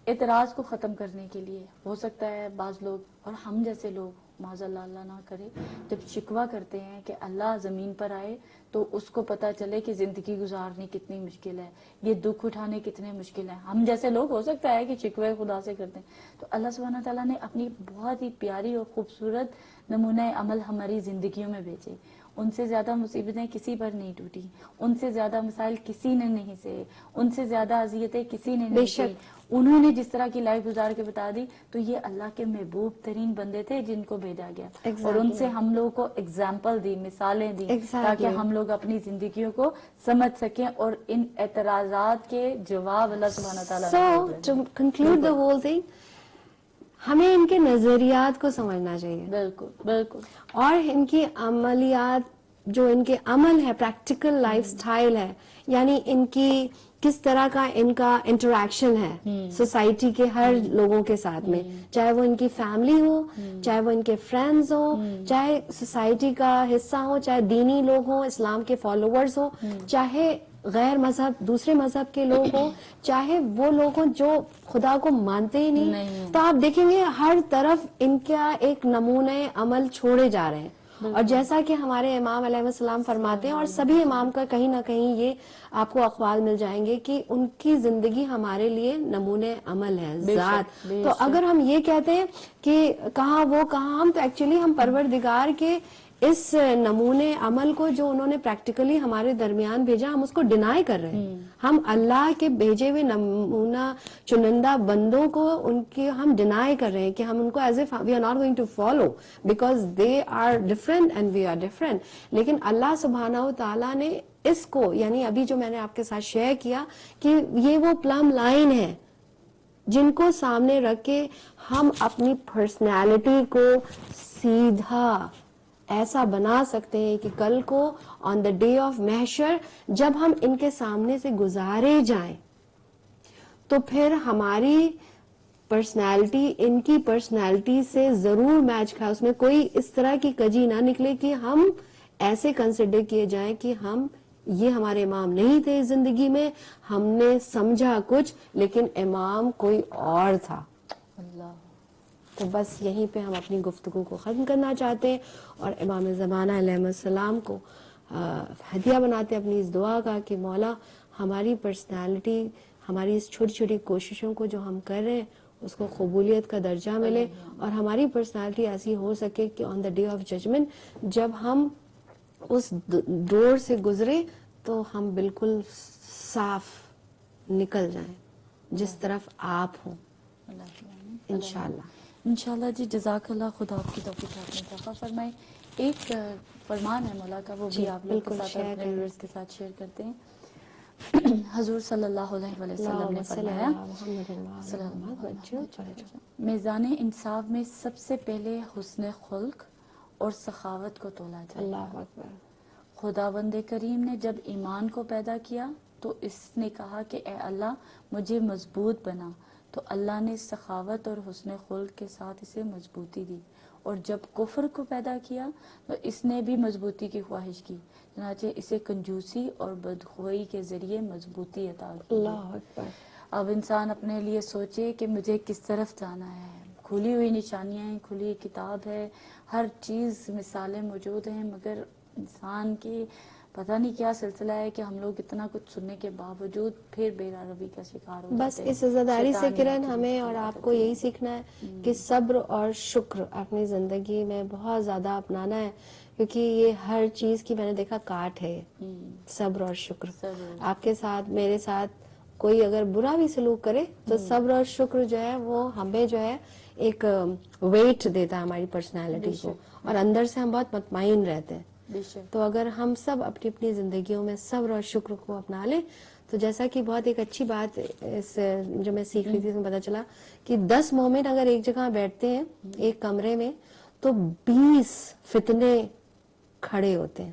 اعتراض کو ختم کرنے کے لیے ہو سکتا ہے بعض لوگ اور ہم جیسے لوگ معاذ اللہ اللہ نہ کرے جب شکوہ کرتے ہیں کہ اللہ زمین پر آئے تو اس کو پتہ چلے کہ زندگی گزارنی کتنی مشکل ہے، یہ دکھ اٹھانے کتنے مشکل ہیں. ہم جیسے لوگ ہو سکتا ہے کہ شکوے خدا سے کرتے ہیں، تو اللہ سبحانہ تعالیٰ نے اپنی بہت ہی پیاری اور خوبصورت نمونہ عمل ہماری زندگیوں میں بھیجے. ان سے زیادہ مصیبتیں کسی پر نہیں ٹوٹی، ان سے زیادہ مسائل کسی نے نہیں سہے، ان سے زیادہ اذیتیں کسی نے نہیں سہی. انہوں نے جس طرح کی لائف گزار کے بتا دی تو یہ اللہ کے محبوب ترین بندے تھے جن کو بھیجا گیا، اور ان سے ہم لوگ کو اگزامپل دی، مثالیں دی تاکہ ہم لوگ اپنی زندگیوں کو سمجھ سکیں اور ان اعتراضات کے جواب اللہ سبحانہ تعالیٰ نے So to conclude the whole thing, ہمیں ان کے نظریات کو سمجھنا چاہیے. بالکل بالکل. اور ان کی عملیات جو ان کے عمل ہے، پریکٹیکل لائف سٹائل ہے، یعنی ان کی کس طرح کا ان کا انٹریکشن ہے سوسائٹی کے ہر لوگوں کے ساتھ میں، چاہے وہ ان کی فیملی ہو، چاہے وہ ان کے فرینڈز ہو، چاہے سوسائٹی کا حصہ ہو، چاہے دینی لوگ ہوں، اسلام کے فالوورز ہو، چاہے غیر مذہب دوسرے مذہب کے لوگ ہوں، چاہے وہ لوگ ہوں جو خدا کو مانتے ہی نہیں. تو آپ دیکھیں گے ہر طرف ان کا ایک نمونہ عمل چھوڑے جا رہے ہیں. اور جیسا کہ ہمارے امام علیہ السلام فرماتے ہیں، اور سبھی امام کا کہیں نہ کہیں یہ آپ کو اقوال مل جائیں گے کہ ان کی زندگی ہمارے لیے نمونہ عمل ہے، ذات. تو اگر ہم یہ کہتے ہیں کہ کہاں وہ کہاں ہم، تو ایکچولی ہم پروردگار کے اس نمونے عمل کو جو انہوں نے پریکٹیکلی ہمارے درمیان بھیجا، ہم اس کو ڈینائی کر رہے ہیں. ہم اللہ کے بھیجے ہوئے نمونہ چنندہ بندوں کو ان کے ہم ڈینائی کر رہے ہیں کہ ہم ان کو as if we are not going to follow because they are different and we are different. لیکن اللہ سبحانہ تعالیٰ نے اس کو، یعنی ابھی جو میں نے آپ کے ساتھ شیئر کیا کہ یہ وہ پلم لائن ہے جن کو سامنے رکھ کے ہم اپنی پرسنالٹی کو سیدھا ایسا بنا سکتے ہیں کہ کل کو آن دا ڈے آف محشر جب ہم ان کے سامنے سے گزارے جائیں تو پھر ہماری پرسنالٹی ان کی پرسنالٹی سے ضرور میچ کھائے، اس میں کوئی اس طرح کی کجی نہ نکلے کہ ہم ایسے کنسیڈر کیے جائیں کہ ہم یہ ہمارے امام نہیں تھے زندگی میں، ہم نے سمجھا کچھ لیکن امام کوئی اور تھا. اللہ. تو بس یہیں پہ ہم اپنی گفتگو کو ختم کرنا چاہتے ہیں اور امام زمانہ علیہ السلام کو ہدیہ بناتے ہیں اپنی اس دعا کا کہ مولا ہماری پرسنالٹی، ہماری اس چھوٹی چھوٹی کوششوں کو جو ہم کر رہے ہیں اس کو قبولیت کا درجہ ملے، اور ہماری پرسنالٹی ایسی ہو سکے کہ آن دا ڈے آف ججمنٹ جب ہم اس ڈور سے گزرے تو ہم بالکل صاف نکل جائیں جس طرف آپ ہوں انشاءاللہ. انشاءاللہ جی. جزاک اللہ. خدا آپ کی توفیق عطا فرمائے. ایک فرمان ہے مولا کا، وہ بھی آپ لوگ کے ساتھ اپنے ویورز کے ساتھ شیئر کرتے ہیں. حضور صلی اللہ علیہ وسلم نے فرمایا میزان انصاف میں سب سے پہلے حسن خلق اور سخاوت کو تولا جائے. اللہ اکبر. خداوند کریم نے جب ایمان کو پیدا کیا تو اس نے کہا کہ اے اللہ مجھے مضبوط بنا، تو اللہ نے سخاوت اور حسن خلق کے ساتھ اسے مضبوطی دی. اور جب کفر کو پیدا کیا تو اس نے بھی مضبوطی کی خواہش کی، چنانچہ اسے کنجوسی اور بدخوئی کے ذریعے مضبوطی عطا کی. اللہ اکبر. اب انسان اپنے لیے سوچے کہ مجھے کس طرف جانا ہے. کھلی ہوئی نشانیاں ہیں، کھلی کتاب ہے، ہر چیز مثالیں موجود ہیں، مگر انسان کی پتہ نہیں کیا سلسلہ ہے کہ ہم لوگ اتنا کچھ سننے کے باوجود پھر بے روی کا شکار ہو جاتے ہیں. بس اس عزاداری سے کرن ہمیں اور آپ کو یہی سیکھنا ہے کہ صبر اور شکر اپنی زندگی میں بہت زیادہ اپنانا ہے، کیونکہ یہ ہر چیز کی میں نے دیکھا کاٹ ہے. صبر اور شکر. آپ کے ساتھ میرے ساتھ کوئی اگر برا بھی سلوک کرے تو صبر اور شکر جو ہے وہ ہمیں جو ہے ایک ویٹ دیتا ہے ہماری پرسنالٹی کو، اور اندر سے ہم بہت مطمئن رہتے ہیں. تو اگر ہم سب اپنی اپنی زندگیوں میں صبر اور شکر کو اپنا لیں تو جیسا کہ بہت ایک اچھی بات اس جو میں سیکھ رہی تھی اس میں پتا چلا کہ 10 مومن اگر ایک جگہ بیٹھتے ہیں ایک کمرے میں تو 20 فتنے کھڑے ہوتے ہیں.